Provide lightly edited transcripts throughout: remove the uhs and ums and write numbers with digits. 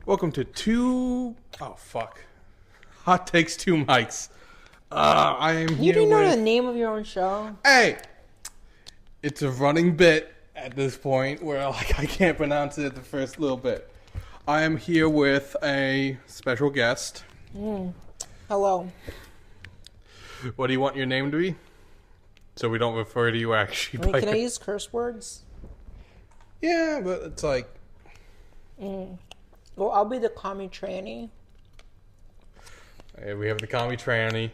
Welcome to Hot Takes Two Mics. I am You here didn't know with... the name of your own show? Hey! It's a running bit at this point where I can't pronounce it the first little bit. I am here with a special guest. Hello. What do you want your name to be? So we don't refer to you actually. Can I use curse words? Yeah, but it's like... Well, I'll be the commie tranny. Hey, we have the commie tranny.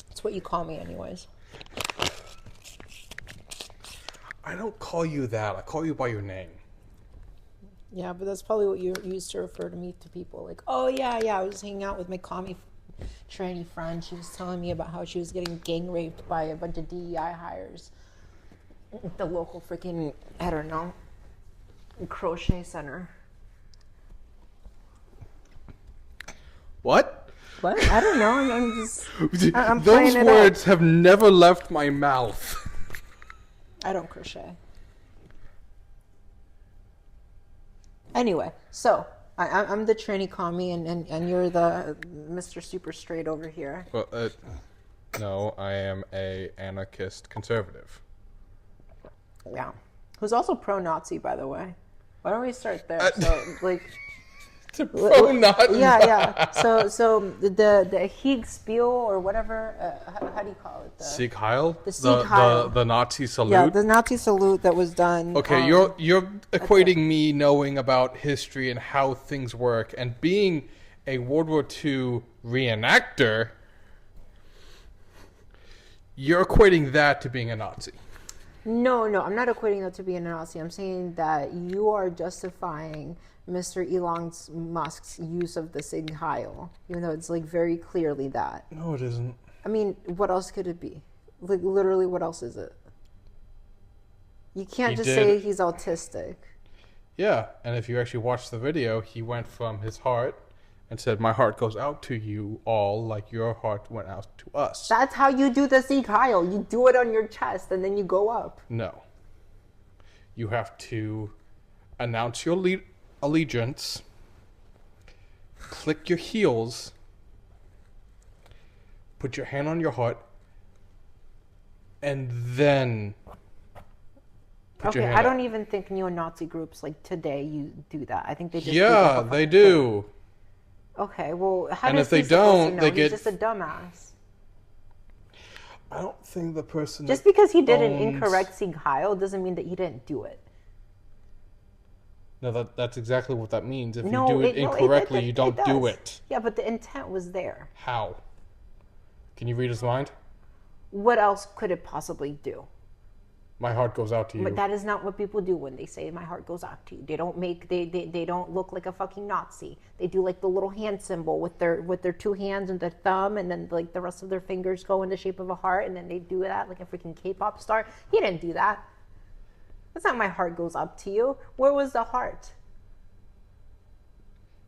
That's what you call me anyways. I don't call you that. I call you by your name. Yeah, but that's probably what you used to refer to me to people. Like, oh, yeah, I was hanging out with my commie tranny friend. She was telling me about how she was getting gang raped by a bunch of DEI hires at the local freaking, I don't know, crochet center. What? What? I don't know. I'm just... I'm Those words have never left my mouth. I don't crochet. Anyway, so I'm the tranny commie, and you're the Mr. Super Straight over here. Well, no, I am a anarchist conservative. Yeah, who's also pro-Nazi, by the way. Why don't we start there? So, like, it's a pro-Nazi. Yeah. So the Hieg spiel or whatever. How do you call it? Sieg Heil. The Sieg Heil. The Nazi salute. Yeah, the Nazi salute that was done. Okay, you're equating me knowing about history and how things work and being a World War II reenactor. You're equating that to being a Nazi. No, I'm not equating that to being a Nazi. I'm saying that you are justifying Mr. Elon Musk's use of the Sieg Heil, even though it's like very clearly that. No, it isn't. I mean, what else could it be? Like, literally, what else is it? You can't say he's autistic. Yeah, and if you actually watch the video, he went from his heart and said, "My heart goes out to you all like your heart went out to us." That's how you do the Sieg Heil. You do it on your chest and then you go up. No. You have to announce your allegiance, click your heels, put your hand on your heart, and then put your hand I don't up. even think neo-Nazi groups like today you do that. I think they just Yeah, they do. Thing. Okay, well, how And does if they he supposed don't, to know? they He's get... just a dumbass. I don't think the person... Just because he did an incorrect Sieg Heil doesn't mean that he didn't do it. No, that's exactly what that means. If you No, do it incorrectly, you don't do it. Yeah, but the intent was there. How? Can you read his mind? What else could it possibly do? My heart goes out to you. But that is not what people do when they say my heart goes out to you. They don't they don't look like a fucking Nazi. They do like the little hand symbol with their two hands and their thumb, and then like the rest of their fingers go in the shape of a heart, and then they do that like a freaking K-pop star. He didn't do that. That's not my heart goes up to you. Where was the heart?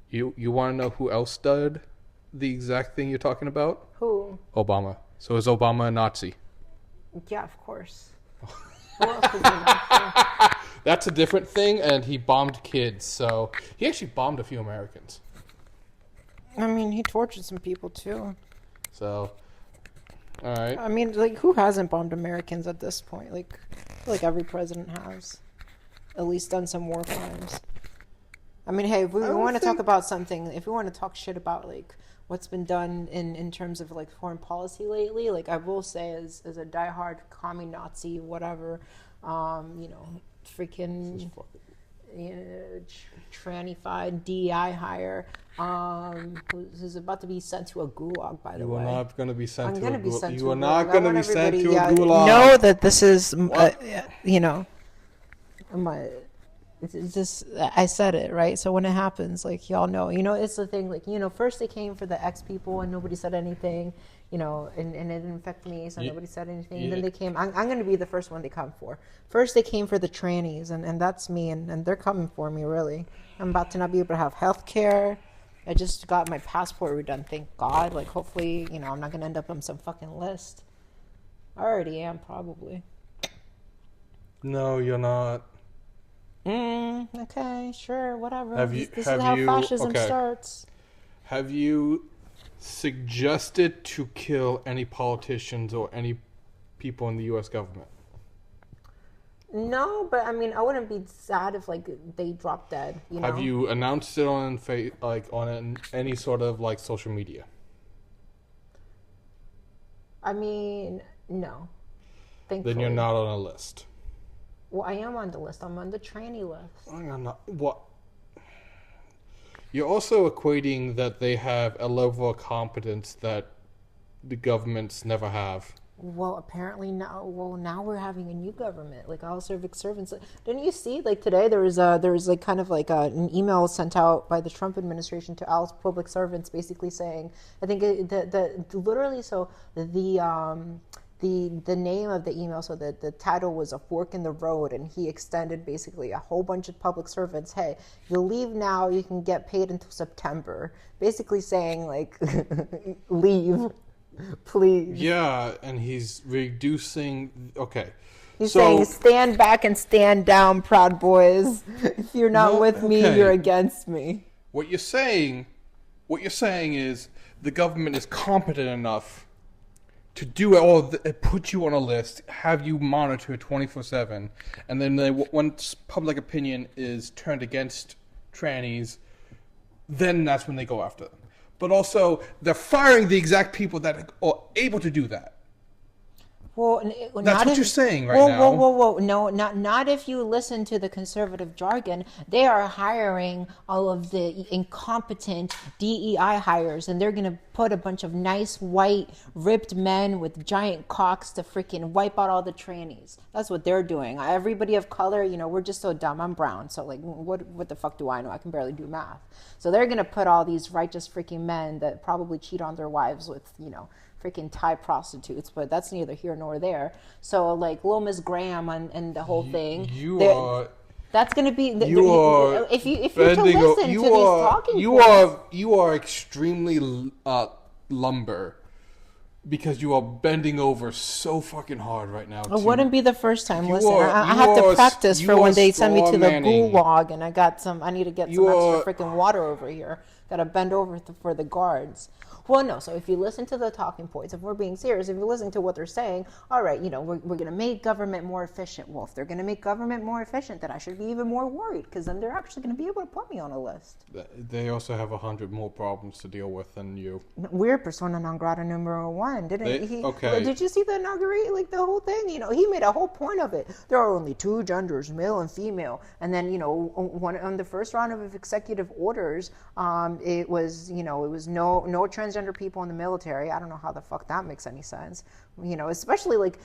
You want to know who else did the exact thing you're talking about? Who? Obama. So is Obama a Nazi? Yeah, of course. Who else is a Nazi? That's a different thing, and he bombed kids. So he actually bombed a few Americans. I mean, he tortured some people too. So, all right. I mean, like, who hasn't bombed Americans at this point? Like, I feel like every president has at least done some war crimes. I mean, hey, if we want to talk about something, if we want to talk shit about like what's been done in terms of like foreign policy lately, like I will say as a diehard commie Nazi, whatever, freaking trannified DEI hire, who's about to be sent to a gulag, by the way. You are not going to be sent to a gulag. You are not going to be sent to a gulag. Know that this is, it's just, I said it, right? So when it happens, like, y'all know, it's the thing, like, first they came for the X people and nobody said anything, and it didn't affect me, so nobody said anything. Yeah. And then they came, I'm going to be the first one they come for. First they came for the trannies, and that's me, and they're coming for me, really. I'm about to not be able to have health care. I just got my passport redone, thank God. Like, hopefully, I'm not going to end up on some fucking list. I already am, probably. No, you're not. I Okay, sure, whatever. Have you? This have is how you? fascism Okay. starts. Have you suggested to kill any politicians or any people in the U.S. government? No, but I mean, I wouldn't be sad if like they drop dead. You know. Have you announced it on any sort of like social media? I mean, no. Thankfully. Then you're not on a list. Well, I am on the list. I'm on the tranny list. I'm not. What? You're also equating that they have a level of competence that the governments never have. Well, apparently now. Well, now we're having a new government, like all civic servants. Didn't you see? Like today, there was like kind of like an email sent out by the Trump administration to all public servants, basically saying, I think the literally so the name of the email, so that the title was A Fork in the Road, and he extended basically a whole bunch of public servants, hey, you'll leave now, you can get paid until September, basically saying like leave, please. Yeah, and he's reducing. Okay, he's saying stand back and stand down, Proud Boys. If you're not with me, you're against me. What you're saying is the government is competent enough to do all put you on a list, have you monitored 24/7, and then once public opinion is turned against trannies, then that's when they go after them. But also, they're firing the exact people that are able to do that. Well, that's what you're saying right now. Whoa! No, not if you listen to the conservative jargon. They are hiring all of the incompetent DEI hires, and they're gonna put a bunch of nice white ripped men with giant cocks to freaking wipe out all the trannies. That's what they're doing. Everybody of color, we're just so dumb. I'm brown, so like, what the fuck do I know? I can barely do math. So they're gonna put all these righteous freaking men that probably cheat on their wives with freaking Thai prostitutes, but that's neither here nor there. So like Lil Miss Graham and the whole thing. That's going to be if you to listen to these talking points. You are extremely lumber because you are bending over so fucking hard right now. It wouldn't be the first time. Listen, I have to practice for when they send me to the gulag, and I need to get some extra freaking water over here. Got to bend over for the guards. Well, no. So if you listen to the talking points, if we're being serious, if you listen to what they're saying, all right, we're going to make government more efficient. Well, if they're going to make government more efficient, then I should be even more worried, because then they're actually going to be able to put me on a list. They also have 100 more problems to deal with than you. We're persona non grata numero one, didn't he? Okay. Did you see the inauguration, like the whole thing? He made a whole point of it. There are only two genders, male and female. And then, on the first round of executive orders, it was no transgender people in the military. I don't know how the fuck that makes any sense. Especially like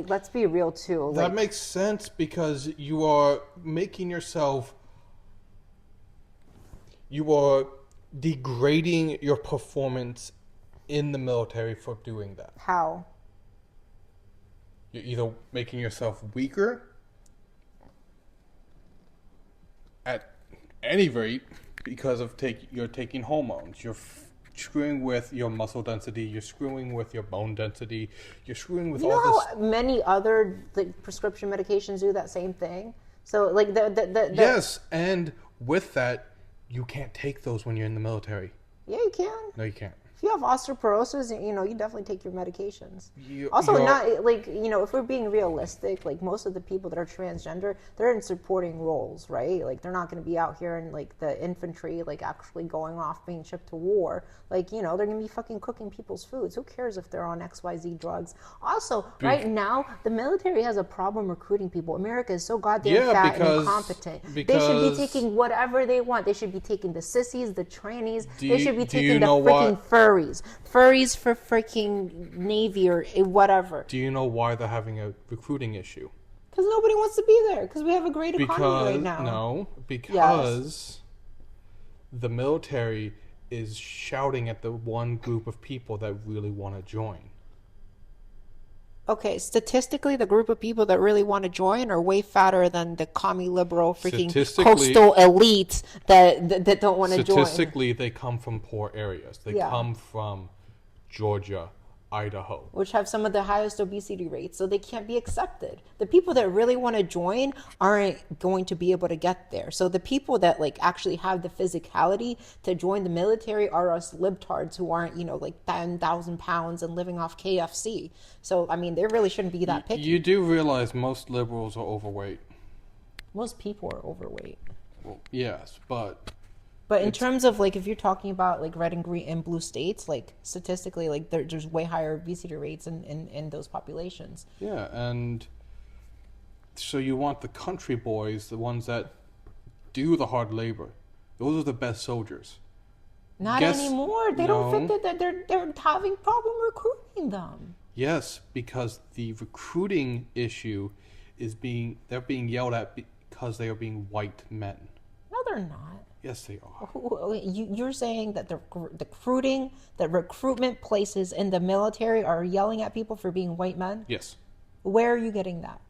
let's be real too. That makes sense because you are degrading your performance in the military for doing that. How? You're either making yourself weaker at any rate because of you're taking hormones. You're screwing with your muscle density. You're screwing with your bone density. You're screwing with all this. How many other prescription medications do that same thing? So like yes, and with that, you can't take those when you're in the military. Yeah, you can. No, you can't. If you have osteoporosis, you definitely take your medications. If we're being realistic, like most of the people that are transgender, they're in supporting roles, right? Like they're not going to be out here in like the infantry, like actually going off being shipped to war. Like, they're going to be fucking cooking people's foods. Who cares if they're on XYZ drugs? Also, right now, the military has a problem recruiting people. America is so goddamn fat and incompetent. They should be taking whatever they want. They should be taking the sissies, the trannies. They should be taking the freaking furries for freaking Navy or whatever. Do you know why they're having a recruiting issue? Because nobody wants to be there. Because we have a great economy right now. No, because the military is shouting at the one group of people that really want to join. Okay, statistically, the group of people that really want to join are way fatter than the commie liberal freaking coastal elites that don't want to join. Statistically, they come from poor areas. They come from Georgia, Idaho. which have some of the highest obesity rates, so they can't be accepted. The people that really want to join aren't going to be able to get there. So the people that like actually have the physicality to join the military are us libtards who aren't, like 10,000 pounds and living off KFC. So I mean, they really shouldn't be that picky. You do realize most liberals are overweight. Most people are overweight. Well, yes, but in terms of like, if you're talking about like red and green and blue states, like statistically, like there's way higher obesity rates in those populations. Yeah, and so you want the country boys, the ones that do the hard labor. Those are the best soldiers. Not anymore. They don't fit that. They're having problem recruiting them. Yes, because the recruiting issue is they're being yelled at because they are being white men. No, they're not. Yes, they are. You're saying that the recruitment places in the military are yelling at people for being white men? Yes. Where are you getting that?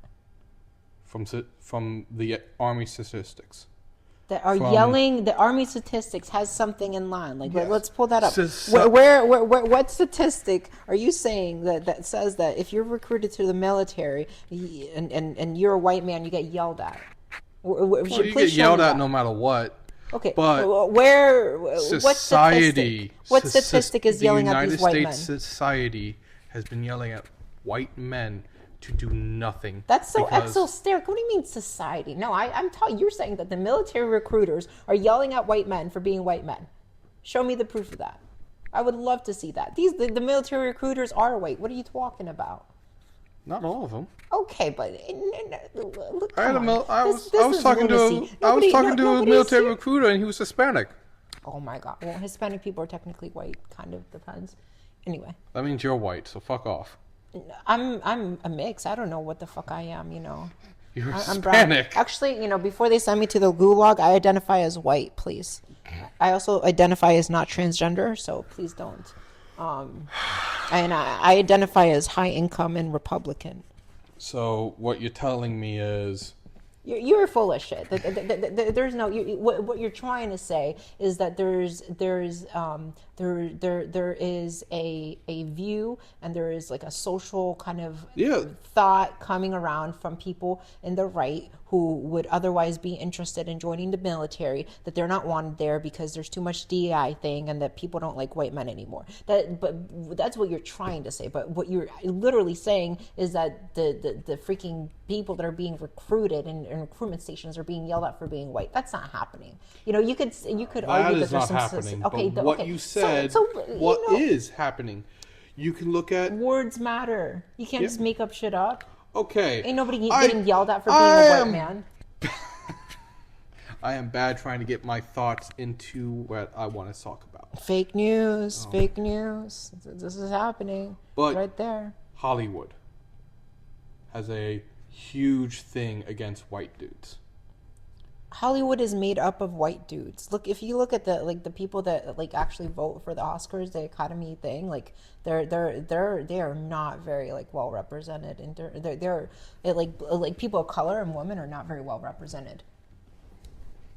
From the Army statistics. That are yelling. The Army statistics has something in line. Like, yes. Let's pull that up. What statistic are you saying that says that if you're recruited to the military and you're a white man, you get yelled at? Well, you get yelled at no matter what. Okay, but what statistic is yelling at these white men? The United States society has been yelling at white men to do nothing. That's so exosteric. What do you mean society? No, you're saying that the military recruiters are yelling at white men for being white men. Show me the proof of that. I would love to see that. The military recruiters are white. What are you talking about? Not all of them. Okay, but I was talking to a military recruiter, and he was Hispanic. Oh my God! Well, Hispanic people are technically white. Kind of depends. Anyway. That means you're white, so fuck off. I'm a mix. I don't know what the fuck I am. You're I'm Hispanic. Brown. Actually, before they send me to the gulag, I identify as white. Please. I also identify as not transgender, so please don't. And I identify as high income and Republican. So what you're telling me is you're full of shit. There's no. What you're trying to say is that there is a view and there is like a social kind of thought coming around from people in the right who would otherwise be interested in joining the military, that they're not wanted there because there's too much DEI thing and that people don't like white men anymore. But that's what you're trying to say. But what you're literally saying is that the freaking people that are being recruited in recruitment stations are being yelled at for being white. That's not happening. You could argue that there's some happening. Okay, but what you said, what is happening? You can look at words matter. You can't just make up shit up. Okay. Ain't nobody getting yelled at for being a white man. I am bad trying to get my thoughts into what I want to talk about. Fake news. Fake news. This is happening. But right there. Hollywood has a huge thing against white dudes. Hollywood is made up of white dudes. Look, if you look at the people that like actually vote for the Oscars, the Academy thing, like they are not very like well represented, and they're like people of color and women are not very well represented.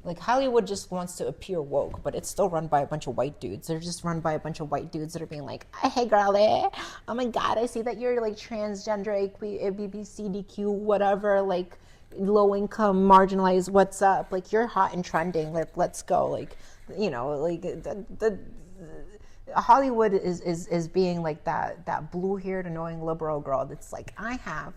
Like Hollywood just wants to appear woke, but it's still run by a bunch of white dudes. They're just run by a bunch of white dudes that are being like, "Hey, girlie, oh my God, I see that you're like transgender, ABCDQ, whatever, like." Low income, marginalized, what's up? Like you're hot and trending. Like let's go. Like the Hollywood is being like that blue haired annoying liberal girl that's like, I have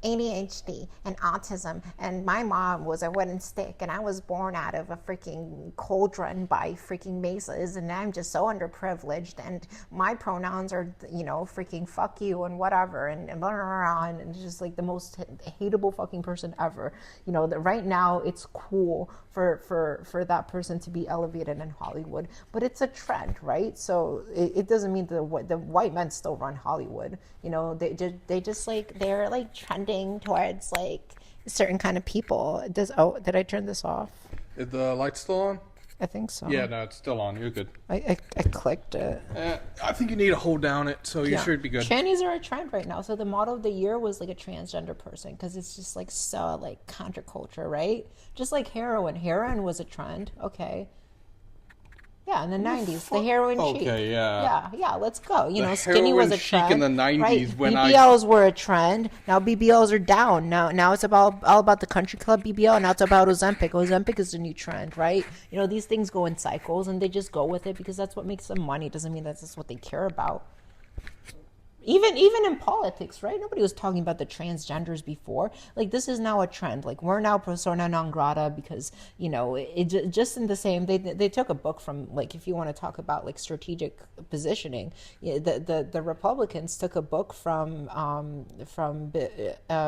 ADHD and autism, and my mom was a wooden stick, and I was born out of a freaking cauldron by freaking mesas, and I'm just so underprivileged, and my pronouns are, freaking fuck you and whatever, and blah, blah, blah, and just like the most hateable fucking person ever. That right now it's cool for that person to be elevated in Hollywood, but it's a trend, right? So it doesn't mean the white men still run Hollywood. They just like they're like trending towards like certain kind of people. Did I turn this off? Is the light still on? I think so. Yeah, no, it's still on. You're good. I clicked it. I think you need to hold down it, so you should be good. Trannies are a trend right now. So the model of the year was like a transgender person because it's just like so like counterculture, right? Just like heroin. Heroin was a trend. Okay. Yeah, in the 90s, the heroin chic. Okay, yeah. Yeah, let's go. You The know, skinny was a heroin chic trend. in the 90s right? when BBLs were a trend. Now BBLs are down. Now it's all about the country club BBL. Now it's about Ozempic. Ozempic is the new trend, right? You know, these things go in cycles, and they just go with it because that's what makes them money. Doesn't mean that's just what they care about. Even in politics, right? Nobody was talking about the transgenders before. Like, this is now a trend. Like, we're now persona non grata because, you know, just in the same, they took a book from, like, if you want to talk about like strategic positioning, the Republicans took a book from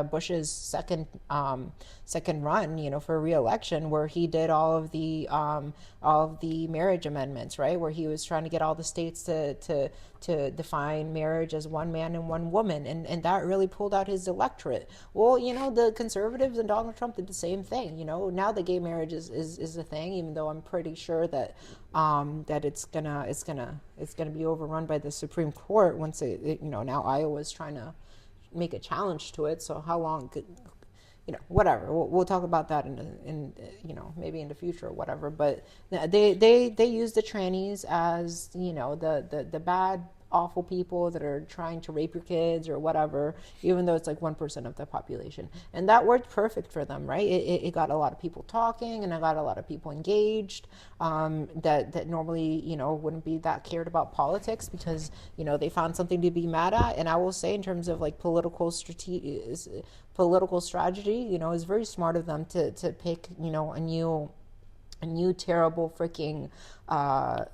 Bush's second run, you know, for re-election, where he did all of the marriage amendments, right? Where he was trying to get all the states to define marriage as one man and one woman, and that really pulled out his electorate. Well, you know, the conservatives and Donald Trump did the same thing. You know, now the gay marriage is a thing, even though I'm pretty sure that that it's gonna be overrun by the Supreme Court once it you know, now Iowa's trying to make a challenge to it. So how long could, you know, whatever. We'll talk about that in you know, maybe in the future or whatever. But they use the trannies as, you know, the bad, awful people that are trying to rape your kids or whatever, even though it's like 1% of the population. And that worked perfect for them, right? It got a lot of people talking, and it got a lot of people engaged that normally, you know, wouldn't be that cared about politics, because, you know, they found something to be mad at. And I will say, in terms of like political strategy, you know, it's very smart of them to pick, you know, a new terrible freaking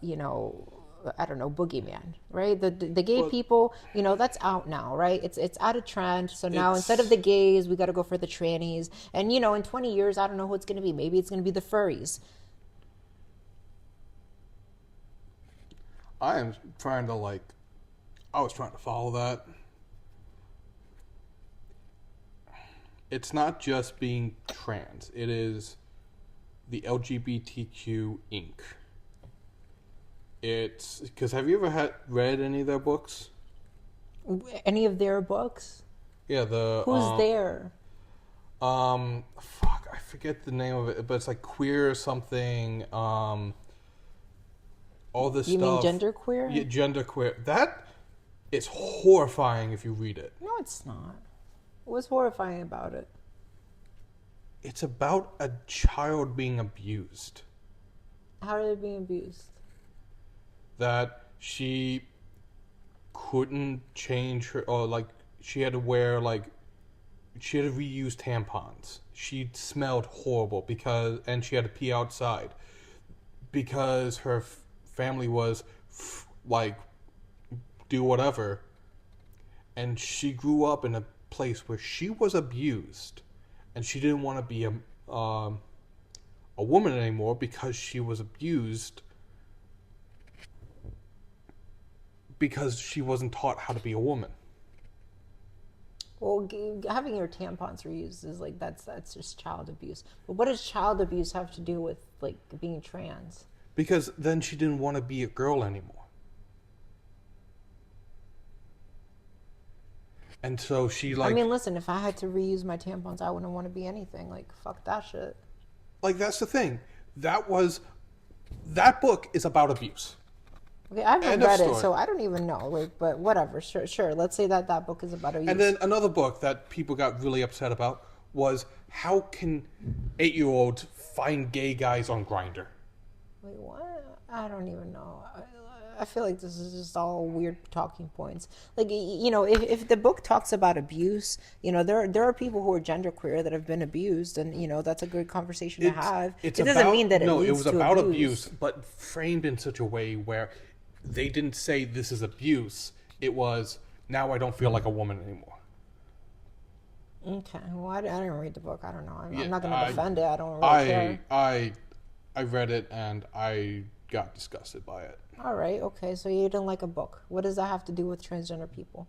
you know, I don't know, boogeyman, right? The gay people, you know, that's out now, right? It's out of trend. So now instead of the gays, we got to go for the trannies. And, you know, in 20 years, I don't know who it's going to be. Maybe it's going to be the furries. I was trying to follow that. It's not just being trans. It is the LGBTQ Inc. It's because, have you ever read any of their books? Any of their books? Yeah, who's there? Fuck, I forget the name of it, but it's like queer something. All this You stuff. mean genderqueer? Yeah, genderqueer. That is horrifying if you read it. No, it's not. What's horrifying about it? It's about a child being abused. How are they being abused? That she couldn't change her, or like she had to wear, like, she had to reuse tampons. She smelled horrible and she had to pee outside because her family was like, do whatever. And she grew up in a place where she was abused, and she didn't want to be a woman anymore because she was abused, because she wasn't taught how to be a woman. Well, having your tampons reused is like, that's just child abuse. But what does child abuse have to do with like being trans? Because then she didn't want to be a girl anymore. And so she, like... I mean, listen, if I had to reuse my tampons, I wouldn't want to be anything. Like, fuck that shit. Like, that's the thing. That book is about abuse. Okay, I haven't read it, so I don't even know. Like, but whatever. Sure. Let's say that book is about abuse. And then another book that people got really upset about was, how can 8-year-olds find gay guys on Grindr? Wait, what? I don't even know. I feel like this is just all weird talking points. Like, you know, if the book talks about abuse, you know, there are people who are genderqueer that have been abused, and, you know, that's a good conversation to have. It doesn't mean that it leads to abuse. No, it was about abuse, but framed in such a way where they didn't say this is abuse. It was, now I don't feel like a woman anymore. Okay, well, I didn't read the book. I don't know. I'm not going to defend it. I don't really care. I read it, and I got disgusted by it. All right, okay, so you didn't like a book. What does that have to do with transgender people?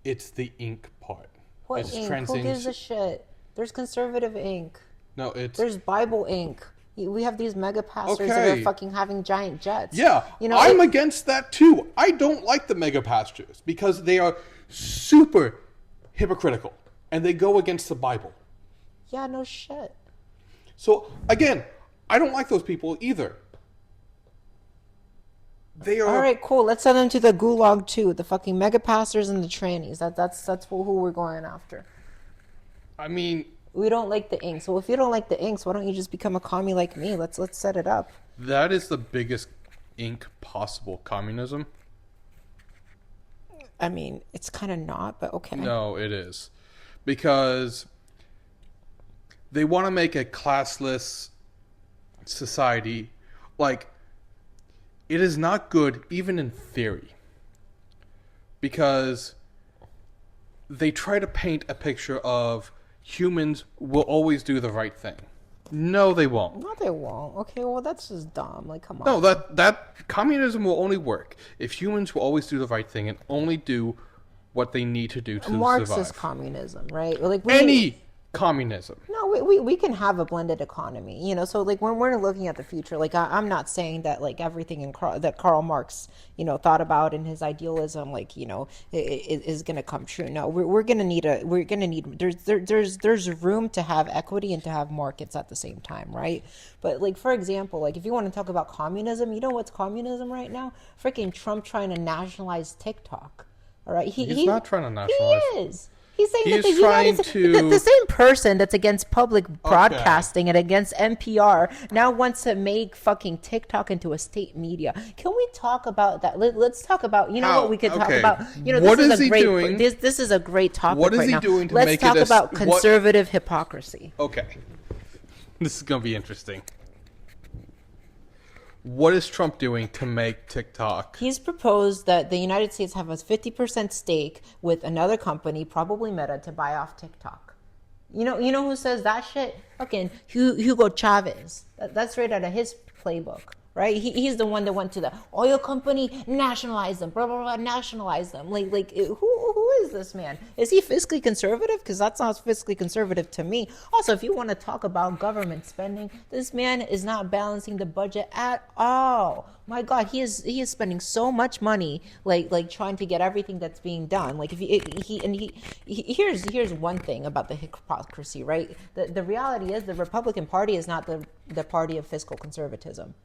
It's the ink part. What it's ink? Who gives a shit? There's conservative ink. No, there's Bible ink. We have these mega pastors that are fucking having giant jets. Yeah, you know, I'm against that too. I don't like the mega pastors because they are super hypocritical and they go against the Bible. Yeah, no shit. So, again, I don't like those people either. They All are. right, cool. Let's send them to the gulag too. The fucking mega pastors and the trannies. That's who we're going after. I mean, We don't like the inks. Well, if you don't like the inks, why don't you just become a commie like me? Let's set it up. that is the biggest ink possible. Communism. I mean, it's kind of not, but okay. No, it is, because they want to make a classless society. Like, it is not good, even in theory, because they try to paint a picture of humans will always do the right thing. No, they won't. No, they won't. Okay, well, that's just dumb. Like, come on. No, that communism will only work if humans will always do the right thing and only do what they need to do to Marxist survive. communism, right? Like Any communism. No, we can have a blended economy, So like when we're looking at the future, like I'm not saying that like everything that Karl Marx, thought about in his idealism, like is going to come true. No, we're going to need there's room to have equity and to have markets at the same time, right? But like for example, like if you want to talk about communism, you know what's communism right now? Freaking Trump trying to nationalize TikTok. All right, He's not trying to nationalize. He is. He's saying that He's the trying United to- the same person that's against public broadcasting and against NPR now wants to make fucking TikTok into a state media. Can we talk about that? Let's talk about what we could talk Okay. about. What This is he a great doing? This is a great topic. What is right he now. doing to Let's make talk it about what- conservative hypocrisy. Okay. This is going to be interesting. What is Trump doing to make TikTok? He's proposed that the United States have a 50% stake with another company, probably Meta, to buy off TikTok. You know who says that shit? Fucking Hugo Chavez. That's right out of his playbook, right? He's the one that went to the oil company, nationalize them, blah blah blah, nationalize them. Like who is this man? Is he fiscally conservative? Because that sounds fiscally conservative to me. Also, if you want to talk about government spending, this man is not balancing the budget at all. My God, he is spending so much money, like trying to get everything that's being done. Like if here's one thing about the hypocrisy, right? The reality is the Republican Party is not the party of fiscal conservatism.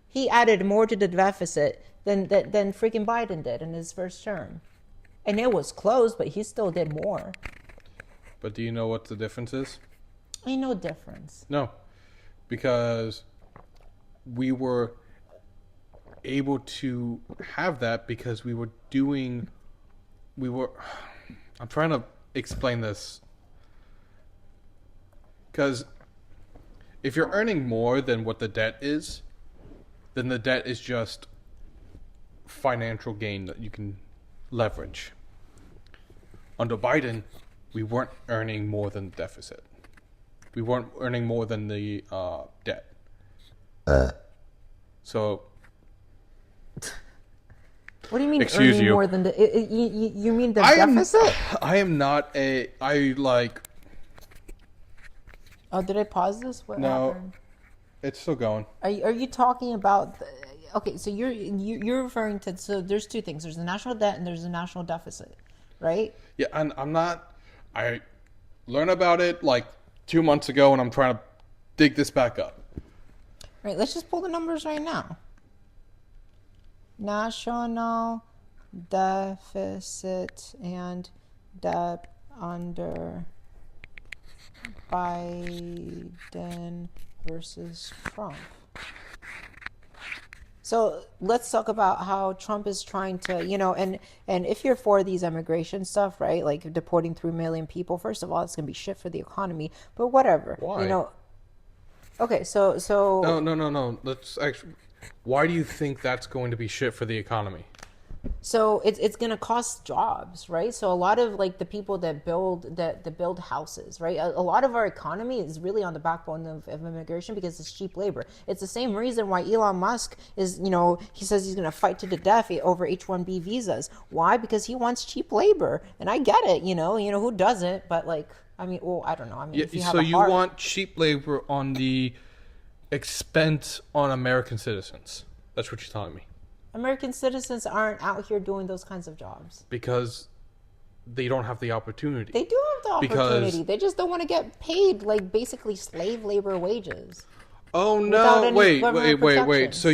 He added more to the deficit than freaking Biden did in his first term, and it was close, but he still did more. But do you know what the difference is? Ain't no difference. No. Because we were able to have that because I'm trying to explain this. Because if you're earning more than what the debt is, then the debt is just financial gain that you can leverage. Under Biden, we weren't earning more than the deficit. We weren't earning more than the debt. So, What do you mean Excuse earning you. more than you mean the deficit? I am not a. I like. Oh, did I pause this? What No. happened? It's still going. Are you talking about? Okay, so you're referring to. So there's two things. There's the national debt and there's the national deficit, right? Yeah, and I'm not. I learned about it like 2 months ago, and I'm trying to dig this back up. Right. Let's just pull the numbers right now. National deficit and debt under Biden versus Trump. So let's talk about how Trump is trying to, and if you're for these immigration stuff, right, like deporting 3 million people, first of all, it's going to be shit for the economy, but whatever. Why? Okay, so No. Let's actually. Why do you think that's going to be shit for the economy? So it's going to cost jobs, right? So a lot of like the people that build houses, right? A lot of our economy is really on the backbone of immigration because it's cheap labor. It's the same reason why Elon Musk is, he says he's going to fight to the death over H-1B visas. Why? Because he wants cheap labor, and I get it. Who doesn't? But like, I mean, well, I don't know. I mean, Yeah, if you have so a you heart, want cheap labor on the expense on American citizens. That's what you're telling me. American citizens aren't out here doing those kinds of jobs. Because they don't have the opportunity. They do have the opportunity. Because- They just don't want to get paid like basically slave labor wages. Oh Without no! any Wait. government So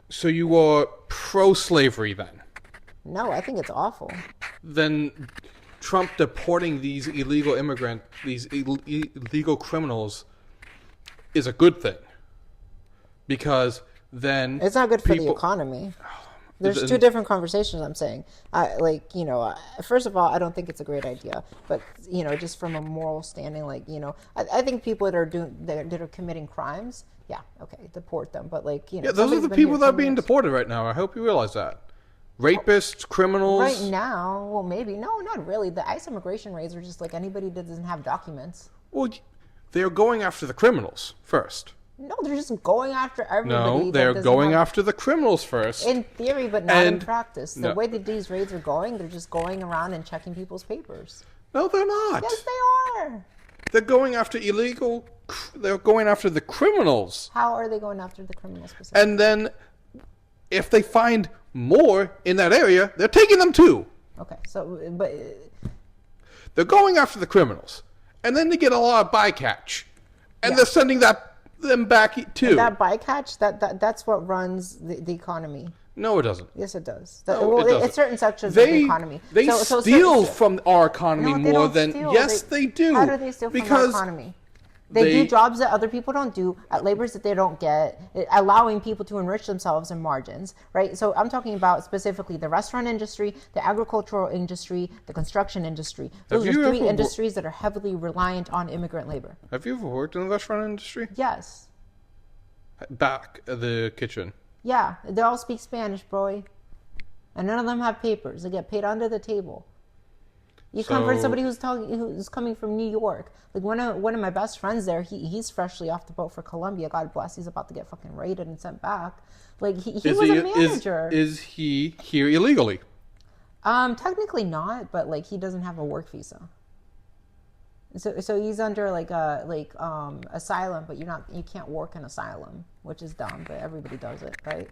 So you are pro-slavery then? No, I think it's awful. Then Trump deporting these illegal criminals is a good thing. Because then It's not good for the economy. There's two different conversations. I'm saying, first of all, I don't think it's a great idea. But just from a moral standing, I think people that are committing crimes, yeah, okay, deport them. But those are the people that are being deported right now. I hope you realize that. Rapists, criminals. Right now, well, maybe no, not really. The ICE immigration raids are just like anybody that doesn't have documents. Well, they're going after the criminals first. No, they're just going after everybody. No, they're going after the criminals first. In theory, but not in practice. The way that these raids are going, they're just going around and checking people's papers. No, they're not. Yes, they are. They're going after they're going after the criminals. How are they going after the criminals specifically? And then, if they find more in that area, they're taking them too. Okay, but they're going after the criminals. And then they get a lot of bycatch. And they're sending them back too. And that bycatch, that's what runs the economy. No, it doesn't. Yes, it does. It doesn't. It's certain sections of the economy. They steal from our economy more than... Steal. Yes, they do. How do they steal from our economy? They do jobs that other people don't do, at labors that they don't get, allowing people to enrich themselves in margins, right? So I'm talking about specifically the restaurant industry, the agricultural industry, the construction industry. Those are three industries that are heavily reliant on immigrant labor. Have you ever worked in the restaurant industry? Yes. Back at the kitchen? Yeah, they all speak Spanish, bro. And none of them have papers. They get paid under the table. You come for somebody who's coming from New York. Like one of my best friends there, he's freshly off the boat for Colombia. God bless. He's about to get fucking raided and sent back. Like he was a manager. Is he here illegally? Technically not, but he doesn't have a work visa. So he's under asylum, but you can't work in asylum, which is dumb, but everybody does it, right?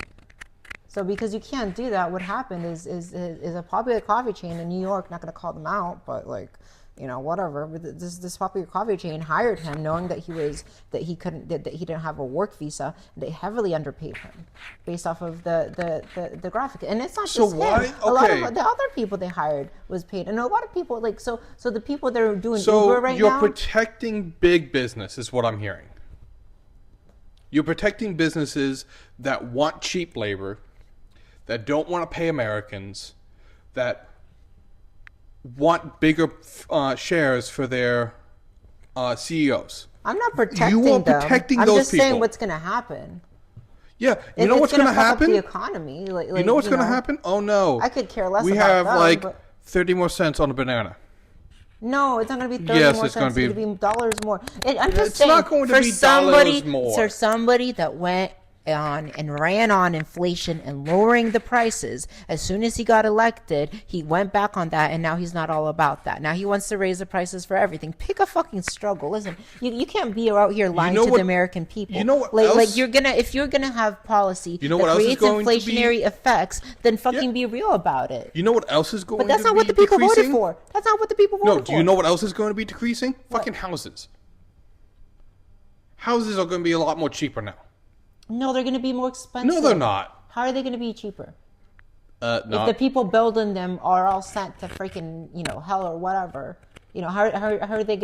So because you can't do that, what happened is a popular coffee chain in New York, not going to call them out, but whatever. But this popular coffee chain hired him, knowing that he didn't have a work visa. They heavily underpaid him, based off of the graphic. And it's not just him. Okay. A lot of the other people they hired was paid, and a lot of people so the people that are doing Uber right now. So you're protecting big business, is what I'm hearing. You're protecting businesses that want cheap labor, that don't want to pay Americans, that want bigger shares for their CEOs. I'm not protecting them. You are protecting those people. I'm just saying what's going to happen. Yeah, you know what's going to happen? The economy. You know what's going to happen? Oh no, I could care less. We about have them, 30 more cents on a banana. No, it's not going to be 30 more cents. It's going to be dollars more. I'm just saying, not going to be dollars more. For somebody that went on and ran on inflation and lowering the prices, as soon as he got elected, he went back on that, and now he's not all about that. Now he wants to raise the prices for everything. Pick a fucking struggle. Listen, you can't be out here lying to the American people. You know what else? If you're gonna have policy that creates inflationary effects, then fucking be real about it. You know what else is going to be decreasing? But that's not what the people voted for. That's not what the people voted for. No, do you know what else is going to be decreasing? Fucking houses. Houses are going to be a lot more cheaper now. No, they're going to be more expensive. No, they're not. How are they going to be cheaper? If the people building them are all sent to freaking, hell or whatever. How are they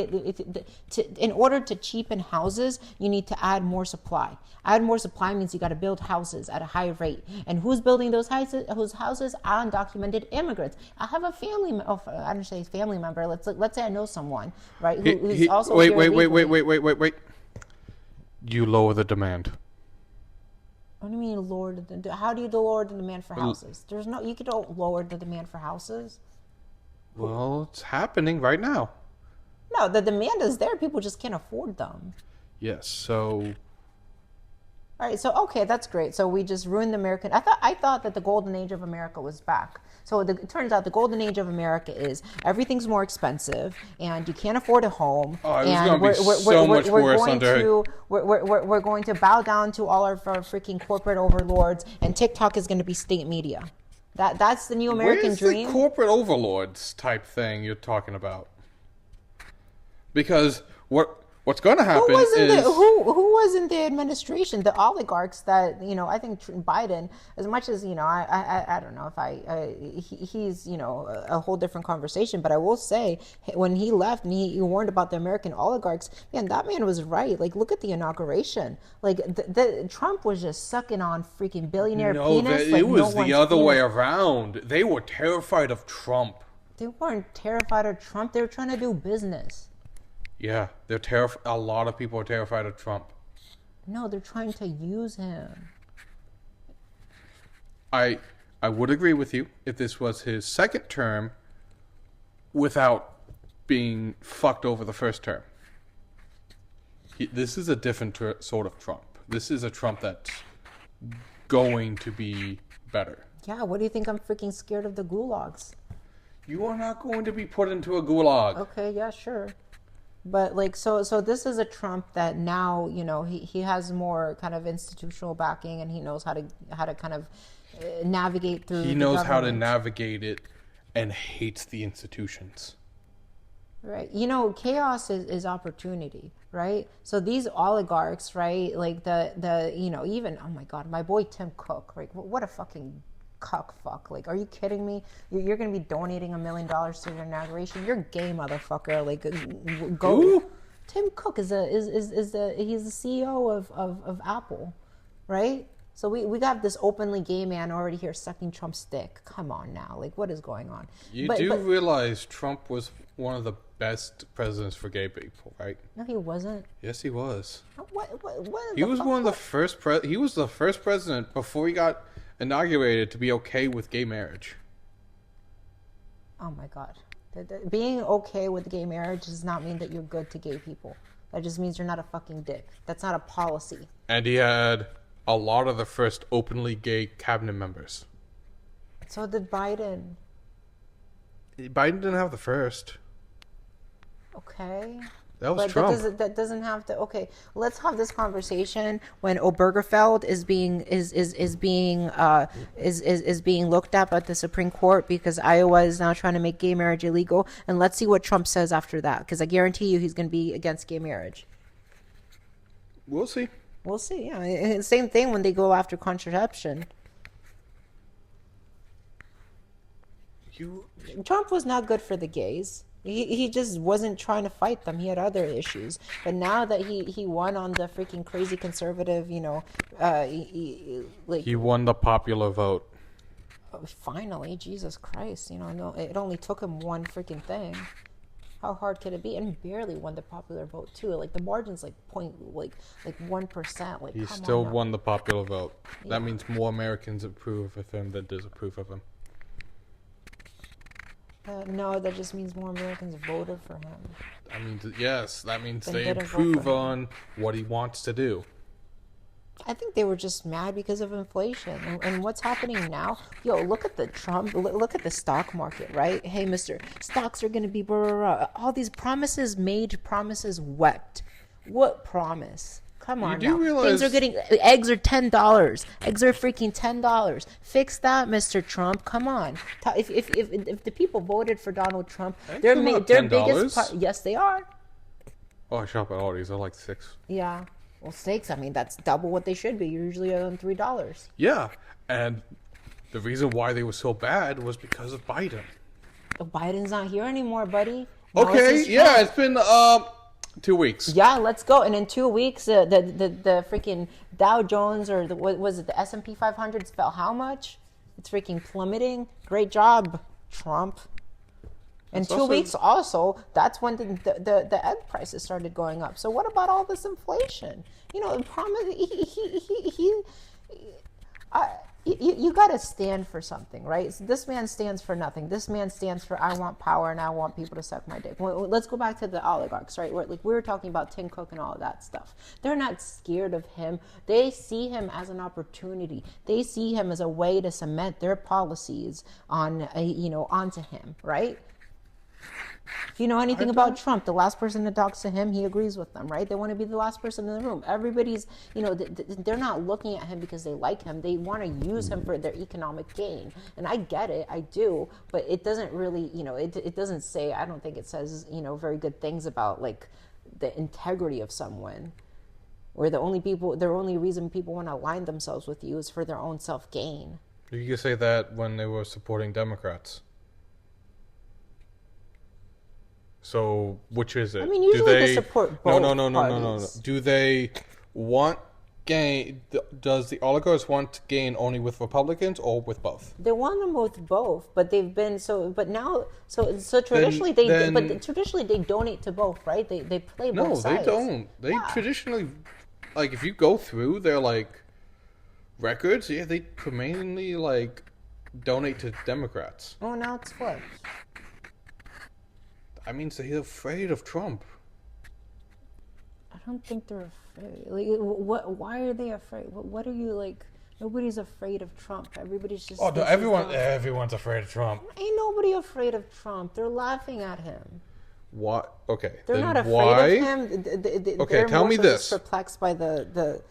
in order to cheapen houses, you need to add more supply. Add more supply means you got to build houses at a higher rate. And who's building those houses? Undocumented immigrants. I have a family. I don't say family member. Let's say I know someone, right? Who's also wait. You lower the demand. What do you mean lower the? How do you lower the demand for houses? You don't lower the demand for houses. Well, it's happening right now. No, the demand is there. People just can't afford them. Yes. So. All right. So okay, that's great. So we just ruined the American. I thought that the golden age of America was back. So it turns out the golden age of America is everything's more expensive and you can't afford a home. Oh, it was going to be so much worse under. We're going to bow down to all of our freaking corporate overlords, and TikTok is going to be state media. That's the new American dream. Where's the corporate overlords type thing you're talking about? Because what What's going to Who happen was in the is who was in the administration? The oligarchs that I think Biden, as much as I don't know if he's a whole different conversation, but I will say when he left and he warned about the American oligarchs, man, that man was right. Like, look at the inauguration. Like, the Trump was just sucking on freaking billionaire penis. Like, it was no the one's other way penis. around. They were terrified of Trump. They weren't terrified of Trump. They were trying to do business. Yeah, they're terrified. A lot of people are terrified of Trump. No, they're trying to use him. I would agree with you if this was his second term without being fucked over the first term. This is a different sort of Trump. This is a Trump that's going to be better. Yeah, what do you think? I'm freaking scared of the gulags. You are not going to be put into a gulag. Okay, yeah, sure. But like, so this is a Trump that now, he has more kind of institutional backing, and he knows how to kind of navigate through. He knows how to navigate it and hates the institutions. Right. Chaos is opportunity, right? So these oligarchs, right? Like even, oh my God, my boy Tim Cook, right? What a fucking cuck fuck. Like, are you kidding me? You're going to be donating $1 million to your inauguration? You're gay, motherfucker. Like, go. Ooh. Tim Cook he's the CEO of Apple, right? So we got this openly gay man already here sucking Trump's dick. Come on now. Like, what is going on? You do realize Trump was one of the best presidents for gay people, right? No, he wasn't. Yes, he was. What He was one of the first he was the first president before he got inaugurated to be okay with gay marriage. Oh my God. Being okay with gay marriage does not mean that you're good to gay people. That just means you're not a fucking dick. That's not a policy. And he had a lot of the first openly gay cabinet members. So did Biden. Biden didn't have the first. Okay. That was But Trump. that doesn't have to. Okay, let's have this conversation when Obergefell is being looked at the Supreme Court because Iowa is now trying to make gay marriage illegal, and let's see what Trump says after that. Because I guarantee you, he's going to be against gay marriage. We'll see. We'll see. Yeah, and same thing when they go after contraception. Trump was not good for the gays. He just wasn't trying to fight them. He had other issues. But now that he won on the freaking crazy conservative, he won the popular vote. Finally, Jesus Christ, no, it only took him one freaking thing. How hard could it be? And he barely won the popular vote too. Like the margin's like 1%. Like he still won the popular vote. Yeah. That means more Americans approve of him than disapprove of him. No, that just means more Americans voted for him. I mean, yes, that means they improve on what he wants to do. I think they were just mad because of inflation and what's happening now. Yo, look at the Trump. Look at the stock market, right? Hey, Mister, stocks are going to be blah, blah, blah. All these promises made, promises wept. What promise? Come on now. Things are getting. Eggs are $10. Eggs are freaking $10. Fix that, Mr. Trump. Come on. If the people voted for Donald Trump, their biggest part. Yes, they are. Oh, I shop at Aldi's. They're like $6. Yeah. Well, steaks. I mean, that's double what they should be. You're usually on $3. Yeah, and the reason why they were so bad was because of Biden. Biden's not here anymore, buddy. Okay. Yeah, it's been 2 weeks. Yeah, let's go. And in 2 weeks, the freaking Dow Jones or what was it? The S&P 500 fell how much? It's freaking plummeting. Great job, Trump. In 2 weeks, also, that's when the egg prices started going up. So what about all this inflation? You got to stand for something, right? So this man stands for nothing. This man stands for I want power and I want people to suck my dick. Well, let's go back to the oligarchs, right? We were talking about Tim Cook and all of that stuff. They're not scared of him. They see him as an opportunity. They see him as a way to cement their policies onto him, right? If you know anything about Trump, the last person that talks to him, he agrees with them, right? They want to be the last person in the room. Everybody's, they're not looking at him because they like him. They want to use him for their economic gain. And I get it, I do, but it doesn't really, it doesn't say, I don't think it says, very good things about like the integrity of someone, or the only reason people want to align themselves with you is for their own self-gain. You could say that when they were supporting Democrats. So, which is it? I mean, usually they support both No. Do they want gain? Does the oligarchs want to gain only with Republicans or with both? They want them with both, but they've been traditionally traditionally they donate to both, right? They play both sides. No, they don't. They traditionally, like, if you go through their like records, they mainly like donate to Democrats. Oh, now it's flipped. I mean, so he's afraid of Trump. I don't think they're afraid. Like, what? Why are they afraid? What are you like? Nobody's afraid of Trump. Everybody's just. Oh no! Everyone's afraid of Trump. Ain't nobody afraid of Trump. They're laughing at him. What? Okay. They're not afraid of him. Okay, tell me this. They're perplexed by the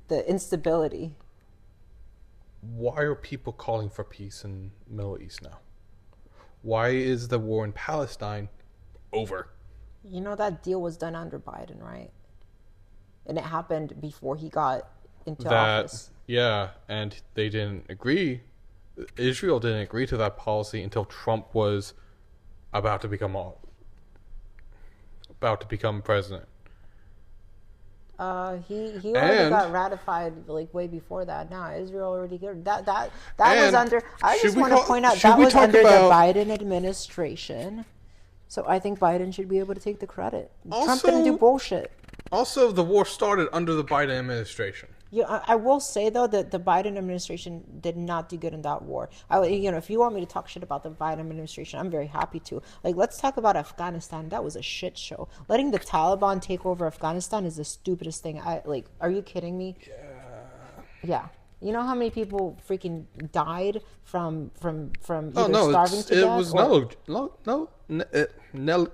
instability. Why are people calling for peace in the Middle East now? Why is the war in Palestine over? You know that deal was done under Biden, right? And it happened before he got into office. Yeah, and they didn't agree. Israel didn't agree to that policy until Trump was about to become president. He already got ratified like way before that. Now Israel already did that was under. I just want to point out that was under the Biden administration. So I think Biden should be able to take the credit. Trump didn't do bullshit. Also, the war started under the Biden administration. Yeah, I will say though that the Biden administration did not do good in that war. If you want me to talk shit about the Biden administration, I'm very happy to. Like, let's talk about Afghanistan. That was a shit show. Letting the Taliban take over Afghanistan is the stupidest thing. Are you kidding me? Yeah. You know how many people freaking died from either starving to death?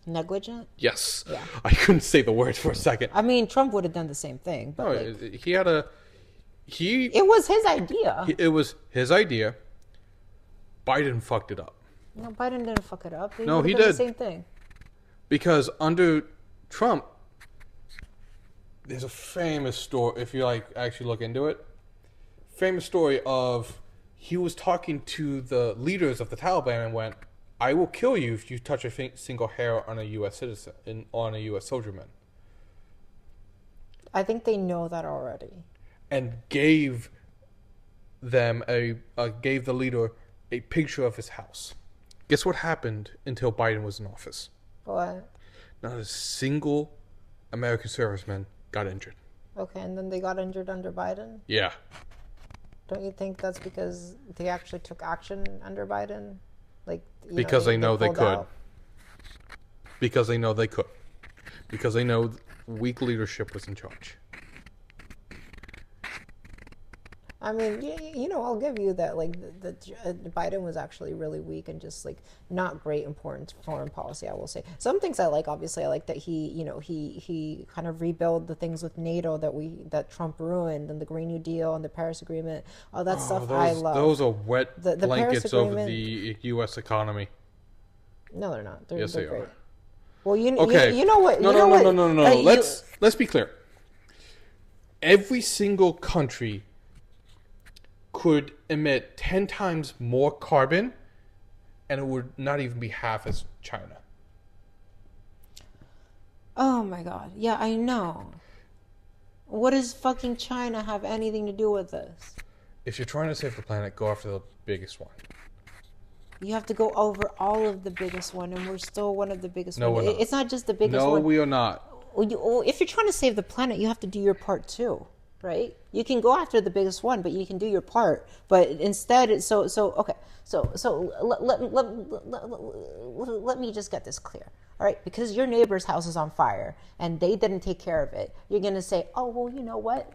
Negligent? Yes. Yeah. I couldn't say the word for a second. I mean, Trump would have done the same thing. But it was his idea. It was his idea. Biden fucked it up. No, Biden didn't fuck it up. He did. The same thing. Because under Trump, there's a famous story, if you actually look into it, famous story of he was talking to the leaders of the Taliban and went, I will kill you if you touch a single hair on a U.S. citizen, on a U.S. soldierman. I think they know that already. And gave the leader a picture of his house. Guess what happened until Biden was in office? What? Not a single American serviceman got injured. Okay, and then they got injured under Biden? Yeah. Don't you think that's because they actually took action under Biden? Because they know they could. Because they know they could. Because they know weak leadership was in charge. I mean, I'll give you that. Biden was actually really weak and just not great important foreign policy. I will say some things I like. Obviously, I like that he kind of rebuilt the things with NATO that Trump ruined, and the Green New Deal and the Paris Agreement. All that stuff I love. Those are wet blankets over the U.S. economy. No, they're not. Yes, they great. are. Well, you know what? No. Let's be clear. Every single country could emit 10 times more carbon, and it would not even be half as China. Oh my God. Yeah, I know. What does fucking China have anything to do with this? If you're trying to save the planet, go after the biggest one. You have to go over all of the biggest one, and we're still one of the biggest ones. No, it's not just the biggest one. No, we are not. If you're trying to save the planet, you have to do your part too. Right? You can go after the biggest one, but you can do your part. But instead, let me just get this clear. All right? Because your neighbor's house is on fire and they didn't take care of it, you're gonna say, oh well, you know what?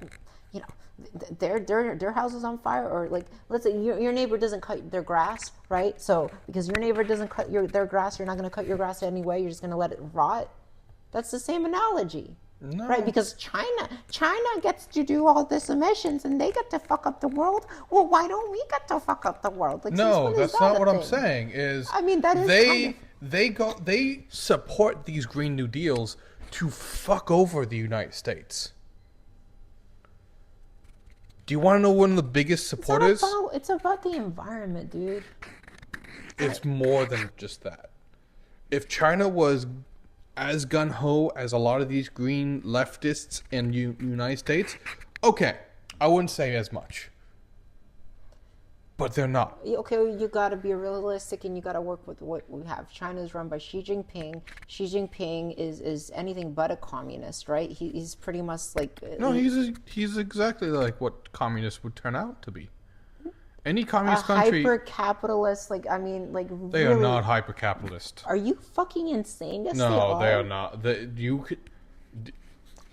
Their house is on fire, or let's say your neighbor doesn't cut their grass, right? So because your neighbor doesn't cut their grass, you're not gonna cut your grass anyway. You're just gonna let it rot. That's the same analogy. No. Right, because China gets to do all this emissions and they get to fuck up the world. Well, why don't we get to fuck up the world? No, that's not what I'm saying. I mean, that is they support these Green New Deals to fuck over the United States. Do you want to know one of the biggest supporters? It's about the environment, dude. It's more than just that. If China was as gung-ho as a lot of these green leftists in the United States, okay, I wouldn't say as much. But they're not. Okay, you got to be realistic and you got to work with what we have. China is run by Xi Jinping. Xi Jinping is anything but a communist, right? He's pretty much like... No, he's exactly like what communists would turn out to be. Any communist country... hyper-capitalist, like, I mean, like... They really, are not hyper-capitalist. Are you fucking insane? Yes, No, they are not.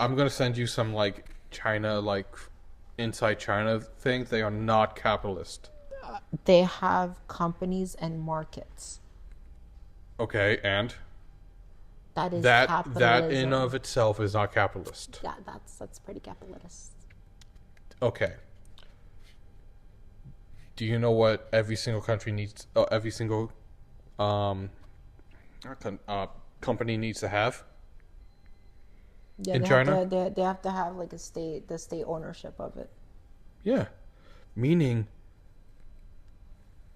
I'm going to send you some, like, China, like, inside China things. They are not capitalist. They have companies and markets. Okay, and? That is capitalism. That in of itself is not capitalist. Yeah, that's pretty capitalist. Okay. Do you know what every single country needs? Every single company needs to have? Yeah, in China, they have to have like the state ownership of it. Yeah, meaning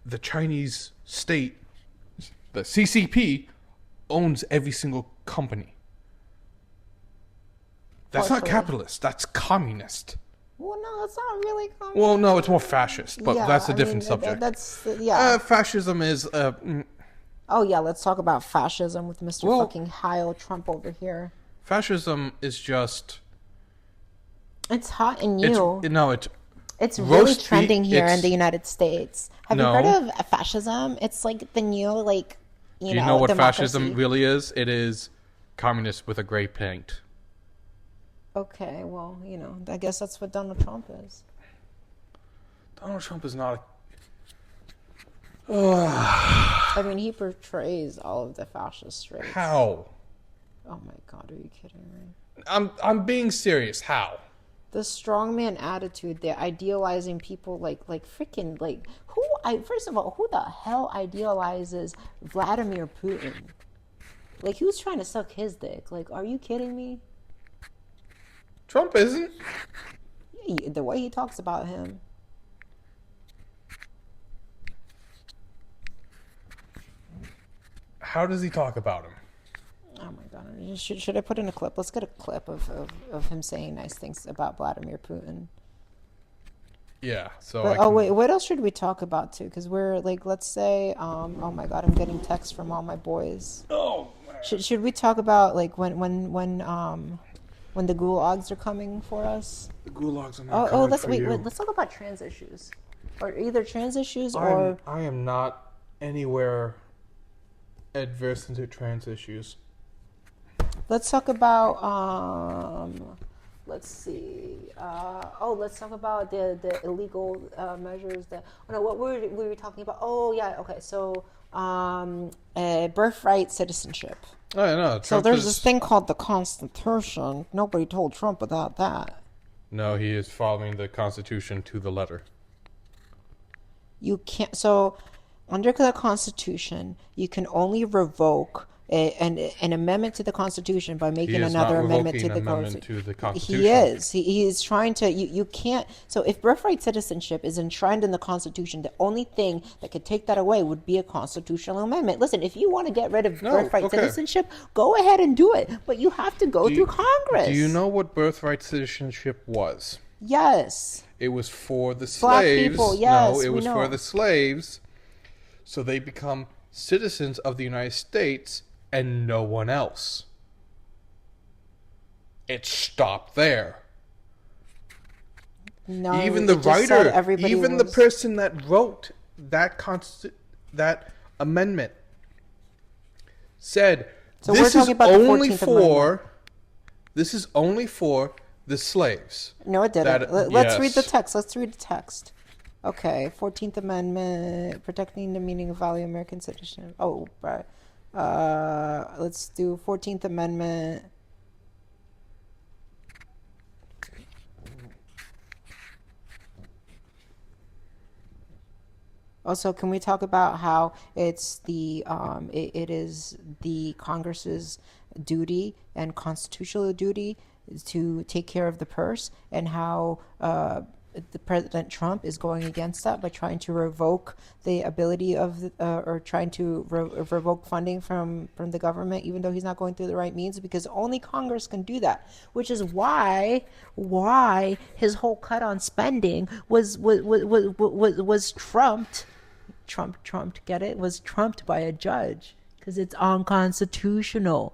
the Chinese state, the CCP, owns every single company. That's not capitalist. That's communist. Well, no, it's not really communist. Well, no, it's more fascist, but that's a different subject. Yeah. Fascism is... Oh, yeah, let's talk about fascism with Mr. fucking Heil Trump over here. Fascism is just... It's hot and new. It's really trending here in the United States. Have you heard of fascism? It's like the new, like, Do you know what fascism really is? It is communist with a gray paint. Okay, well, I guess that's what Donald Trump is. Donald Trump is not I mean, he portrays all of the fascist traits. How? Oh my God, are you kidding me? I'm being serious. How? The strongman attitude, they're idealizing people like freaking, like, first of all, who the hell idealizes Vladimir Putin? Like, who's trying to suck his dick? Like, are you kidding me? Trump isn't. The way he talks about him. How does he talk about him? Oh my God. Should I put in a clip? Let's get a clip of him saying nice things about Vladimir Putin. Yeah. Wait, what else should we talk about too? Because we're like, let's say, oh my God, I'm getting texts from all my boys. Oh. Should we talk about like when the gulags are coming for us? The gulags are not coming for you. Let's talk about trans issues, or either trans issues or. I am not anywhere adverse into trans issues. Let's talk about let's see. Let's talk about the illegal measures. What were we talking about? Oh yeah, okay. So birthright citizenship. Oh no. So there's this thing called the Constitution. Nobody told Trump about that. No, he is following the Constitution to the letter. You can't. So under the Constitution, you can only revoke an amendment to the Constitution by making another amendment to the Constitution. He is. He is trying to. You can't. So if birthright citizenship is enshrined in the Constitution, the only thing that could take that away would be a constitutional amendment. Listen, if you want to get rid of birthright citizenship, go ahead and do it. But you have to go through Congress. Do you know what birthright citizenship was? Yes. It was for the slaves. Black people, yes. No, it was for the slaves. So they become citizens of the United States and no one else. It stopped there. No, even the writer, even the person that wrote that amendment said, "This is only for the slaves." No, it didn't. Let's read the text. Let's read the text. Okay, 14th Amendment, protecting the meaning of value of American citizenship. Oh, right. Let's do 14th Amendment. Also, can we talk about how it's it is the Congress's duty and constitutional duty to take care of the purse, and how the President Trump is going against that by trying to revoke the ability of or trying to revoke funding from the government, even though he's not going through the right means, because only Congress can do that. Which is why his whole cut on spending was trumped. Trumped, get it? Was trumped by a judge because it's unconstitutional.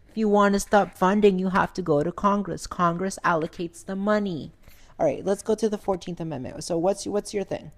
If you want to stop funding, you have to go to Congress. Congress allocates the money. All right, let's go to the 14th Amendment. So what's your thing?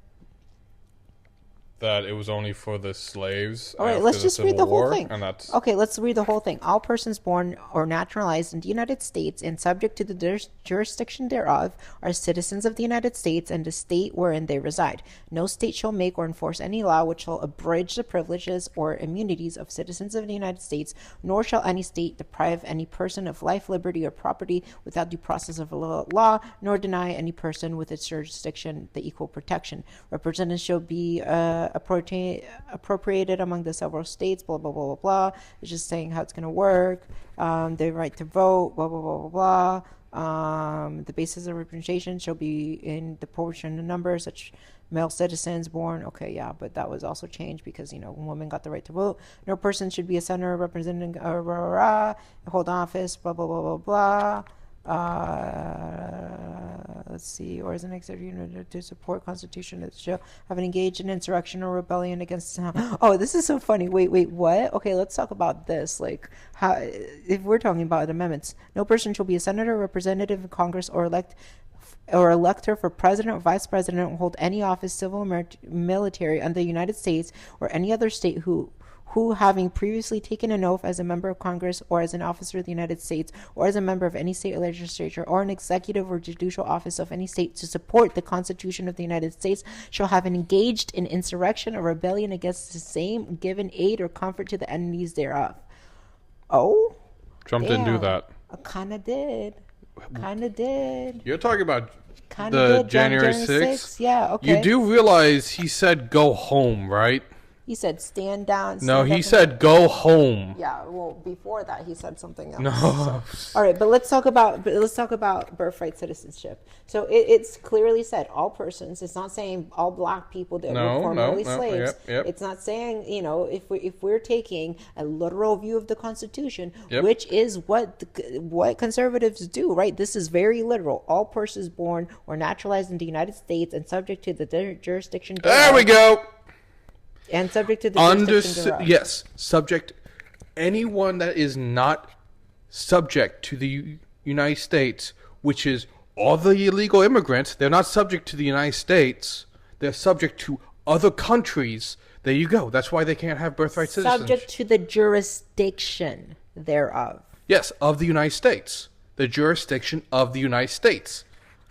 That it was only for the slaves. All right, after let's the just read Civil the whole War, thing. and that's Okay, let's read the whole thing. All persons born or naturalized in the United States and subject to the jurisdiction thereof are citizens of the United States and the state wherein they reside. No state shall make or enforce any law which shall abridge the privileges or immunities of citizens of the United States, nor shall any state deprive any person of life, liberty, or property without due process of law, nor deny any person with its jurisdiction the equal protection. Representatives shall be appropriated among the several states, blah, blah, blah, blah, blah. It's just saying how it's going to work. The right to vote, blah, blah, blah, blah, blah. The basis of representation shall be in the proportion of numbers, such male citizens born. Okay, yeah, but that was also changed because, women got the right to vote. No person should be a senator representing, hold office, blah, blah, blah, blah, blah. Let's see, or as an executive unit to support Constitution that shall have engaged in insurrection or rebellion against the Oh, this is so funny. Wait, what? Okay, let's talk about this. Like, how, if we're talking about amendments, no person shall be a senator, representative in Congress, or elector for president or vice president, or hold any office, civil or military, under the United States or any other state who having previously taken an oath as a member of Congress or as an officer of the United States or as a member of any state legislature or an executive or judicial office of any state to support the Constitution of the United States shall have engaged in insurrection or rebellion against the same, given aid or comfort to the enemies thereof. Oh? Trump didn't do that. I kind of did. You're talking about Kinda the did, January 6th? 6th? Yeah, okay. You do realize he said go home, right? He said stand down. No, he said go home. Yeah, well, before that he said something else. No. So. All right, but let's talk about birthright citizenship. So it's clearly said all persons. It's not saying all black people that were formerly slaves. Yep. It's not saying if we're taking a literal view of the Constitution, Yep. which is what conservatives do, right? This is very literal. All persons born or naturalized in the United States and subject to the jurisdiction. There we go. And subject to the jurisdiction thereof. Yes, subject. Anyone that is not subject to the United States, which is all the illegal immigrants, they're not subject to the United States. They're subject to other countries. There you go. That's why they can't have birthright citizenship. Subject to the jurisdiction thereof. Yes, of the United States. The jurisdiction of the United States.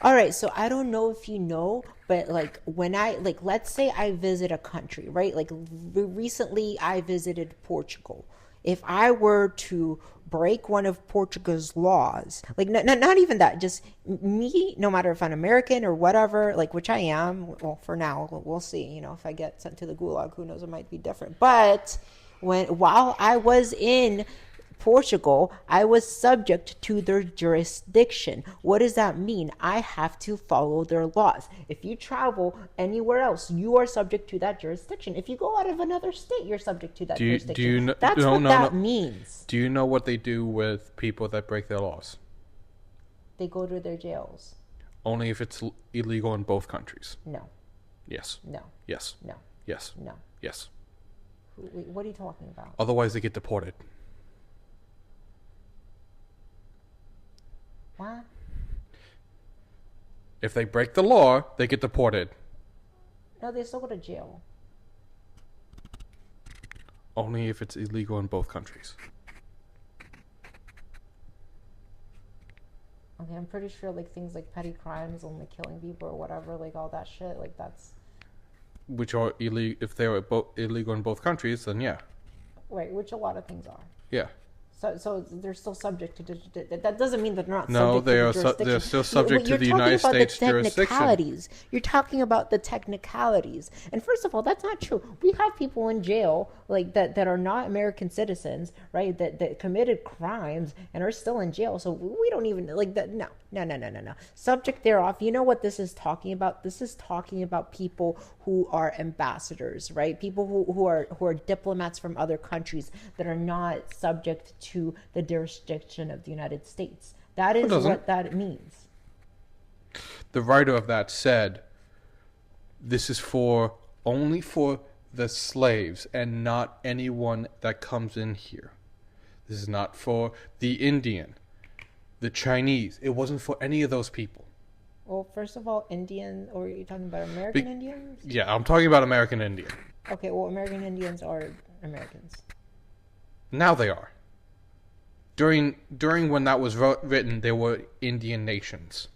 All right, so I don't know if you know, but when let's say I visit a country, right? Like recently I visited Portugal. If I were to break one of Portugal's laws, not even that, just me, no matter if I'm American or whatever, which I am, well, for now, we'll see, if I get sent to the gulag, who knows, it might be different. But while I was in Portugal, I was subject to their jurisdiction. What does that mean? I have to follow their laws. If you travel anywhere else, you are subject to that jurisdiction. If you go out of another state, you're subject to that jurisdiction. That's what that means. Do you know what they do with people that break their laws? They go to their jails. Only if it's illegal in both countries. No. Yes. No. Yes. No. Yes. No. Yes. What are you talking about? Otherwise, they get deported. What? If they break the law, they get deported. No, they still go to jail. Only if it's illegal in both countries. Okay, I'm pretty sure things like petty crimes and killing people or whatever, all that shit, that's... Which are illegal, if they're illegal in both countries, then yeah. Right, which a lot of things are. Yeah. So they're still subject to that doesn't mean that they're not No, subject to the jurisdiction. they're still subject to the You're talking United about States the technicalities. jurisdiction. You're talking about the technicalities. And first of all, that's not true. We have people in jail like that are not American citizens, right? That committed crimes and are still in jail. So we don't even like that. No. Subject thereof. You know what this is talking about? This is talking about people who are ambassadors, right? People who are diplomats from other countries that are not subject to the jurisdiction of the United States. That is what that means. The writer of that said, "This is only for the slaves and not anyone that comes in here. This is not for the Indian, the Chinese. It wasn't for any of those people." Well, first of all, Indian, or are you talking about American Indians? Yeah, I'm talking about American Indian. Okay, well, American Indians are Americans. Now they are. During when that was written, there were Indian nations.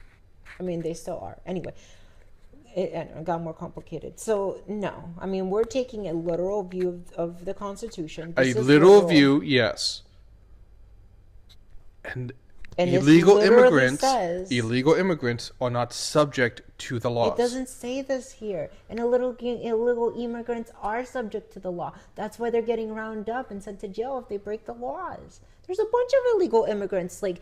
I mean, they still are. Anyway, it got more complicated. So, no. I mean, we're taking a literal view of the Constitution. A literal view, yes. And illegal immigrants are not subject to the laws. It doesn't say this here. And illegal immigrants are subject to the law. That's why they're getting rounded up and sent to jail if they break the laws. There's a bunch of illegal immigrants, so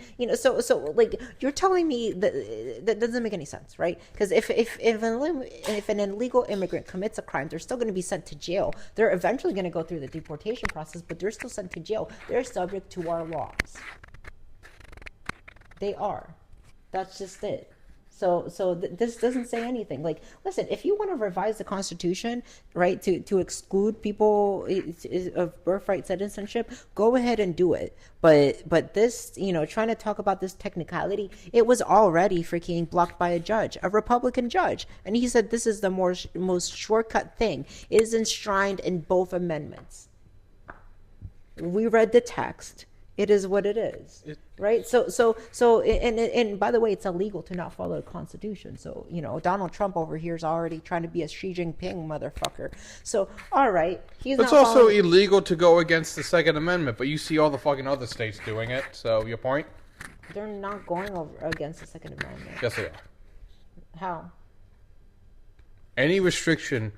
you're telling me that doesn't make any sense, right? Because if an illegal immigrant commits a crime, they're still going to be sent to jail. They're eventually going to go through the deportation process, but they're still sent to jail. They're subject to our laws. They are. That's just it. So this doesn't say anything. Like, listen, if you want to revise the Constitution, right, to exclude people of birthright citizenship, go ahead and do it. But this, trying to talk about this technicality, it was already freaking blocked by a Republican judge, and he said this is the most shortcut thing. It is enshrined in both amendments. We read the text. It is what it is, right? So, and by the way, it's illegal to not follow the Constitution. So, Donald Trump over here is already trying to be a Xi Jinping motherfucker. So, all right, it's also illegal to go against the Second Amendment, but you see all the fucking other states doing it. So, your point? They're not going against the Second Amendment. Yes, they are. How? Any restriction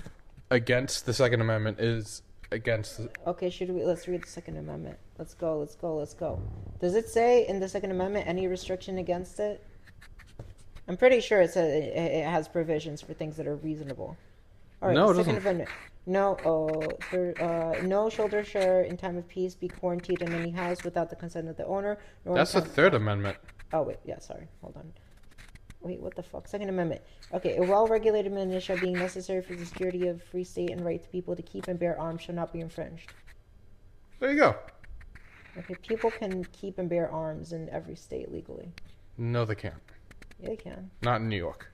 against the Second Amendment is against the... Okay, let's read the Second Amendment. Let's go. Does it say in the Second Amendment any restriction against it? I'm pretty sure it says it has provisions for things that are reasonable. All right, no, it Second doesn't. Amendment. No shoulder share in time of peace be quarantined in any house without the consent of the owner. That's the Third Amendment. Oh, wait. Yeah, sorry. Hold on. Wait, what the fuck? Second Amendment. Okay, a well-regulated militia being necessary for the security of free state and right to people to keep and bear arms shall not be infringed. There you go. Okay, people can keep and bear arms in every state legally. No, they can't. Yeah, they can. Not in New York.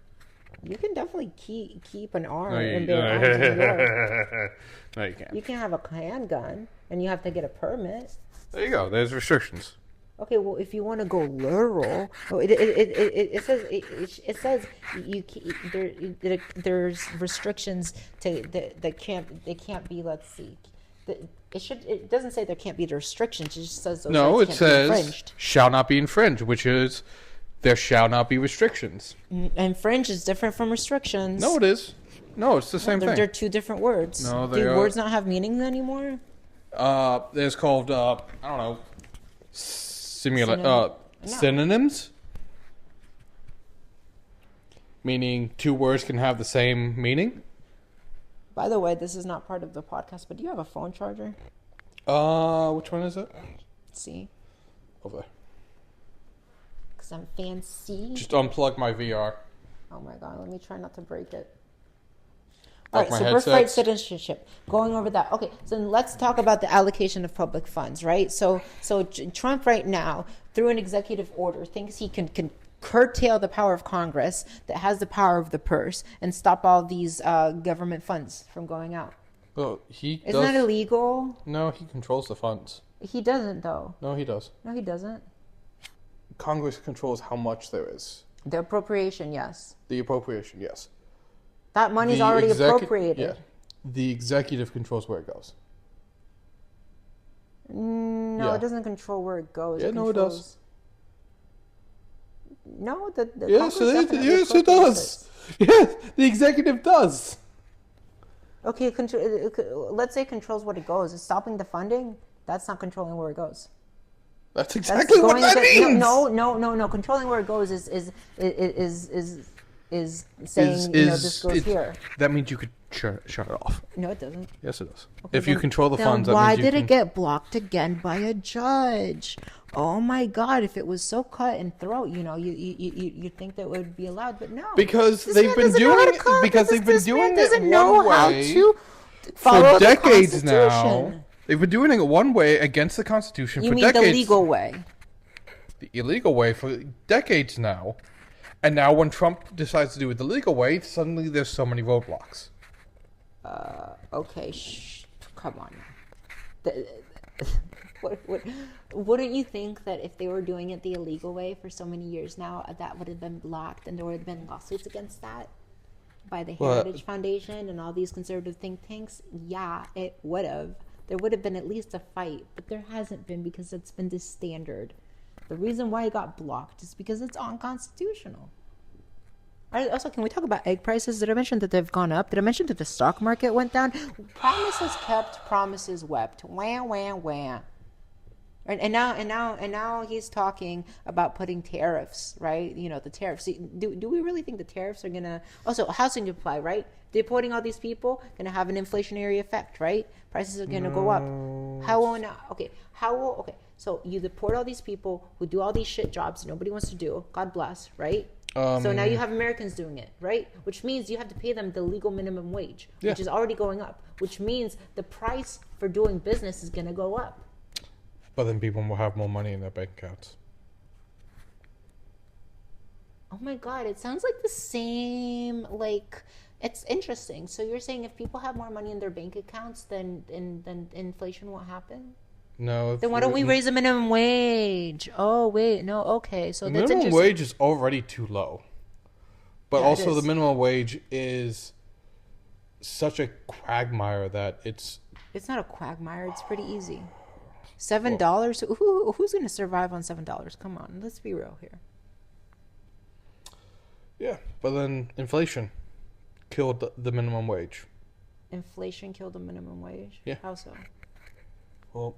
You can definitely keep an arm and bear arms in New York. No, you can't. You can have a handgun, and you have to get a permit. There you go. There's restrictions. Okay, well, if you want to go literal, it says there's restrictions that can't be. Let's see, it doesn't say there can't be restrictions. It just says those no. It rights can't be says infringed. Shall not be infringed, which is there shall not be restrictions. Infringe is different from restrictions. No, it is. No, it's the same thing. They're two different words. No, do words not have meaning anymore? There's called I don't know. Synonyms, meaning two words can have the same meaning. By the way, this is not part of the podcast, but do you have a phone charger? Which one is it? See, over there. Because I'm fancy. Just unplug my VR. Oh my god, let me try not to break it. All right, so birthright citizenship. Going over that. Okay, so let's talk about the allocation of public funds, right? So Trump right now, through an executive order, thinks he can curtail the power of Congress that has the power of the purse and stop all these government funds from going out. Well, Isn't that illegal? No, he controls the funds. He doesn't, though. No, he does. No, he doesn't. Congress controls how much there is. The appropriation, yes. The appropriation, yes. That money's already appropriated. Yeah. The executive controls where it goes. No, it doesn't control where it goes. Yeah, no, it does. No, the Yes, Congress definitely yes, it appropriates does. Yes, the executive does. Okay, let's say controls what it goes. It's stopping the funding. That's not controlling where it goes. That's exactly what that means. No. Controlling where it goes is saying this goes here. That means you could shut it off. No, it doesn't. Yes, it does. Okay, if you control the funds, that why means you did it get blocked again by a judge? Oh my God! If it was so cut and throat, you think that would be allowed, but no. Because they've been doing it one way for decades now. They've been doing it one way against the Constitution for decades. You mean the legal way? The illegal way for decades now. And now when Trump decides to do it the legal way, suddenly there's so many roadblocks. Okay, come on. Wouldn't you think that if they were doing it the illegal way for so many years now, that would have been blocked and there would have been lawsuits against that by the Heritage Foundation and all these conservative think tanks? Yeah, it would have. There would have been at least a fight, but there hasn't been because it's been the standard. The reason why it got blocked is because it's unconstitutional. Also, can we talk about egg prices? Did I mention that they've gone up? Did I mention that the stock market went down? Promises kept, promises wept. Wah, wah, wah. And now he's talking about putting tariffs, right? The tariffs. Do we really think the tariffs are gonna? Also, housing supply, right? Deporting all these people gonna have an inflationary effect, right? Prices are gonna go up. How will now? Okay, okay? So you deport all these people who do all these shit jobs nobody wants to do. God bless, right? So now you have Americans doing it, right? Which means you have to pay them the legal minimum wage, which is already going up. Which means the price for doing business is gonna go up. But then people will have more money in their bank accounts. Oh my God, it sounds like the same, it's interesting. So you're saying if people have more money in their bank accounts, then inflation won't happen? No. Then why don't we raise the minimum wage? Oh, wait, no, okay. So the minimum wage is already too low. But also the minimum wage is such a quagmire that it's... It's not a quagmire, it's pretty easy. $7? Who's going to survive on $7? Come on, let's be real here. Yeah, but then inflation killed the minimum wage. Inflation killed the minimum wage? Yeah. How so? Well,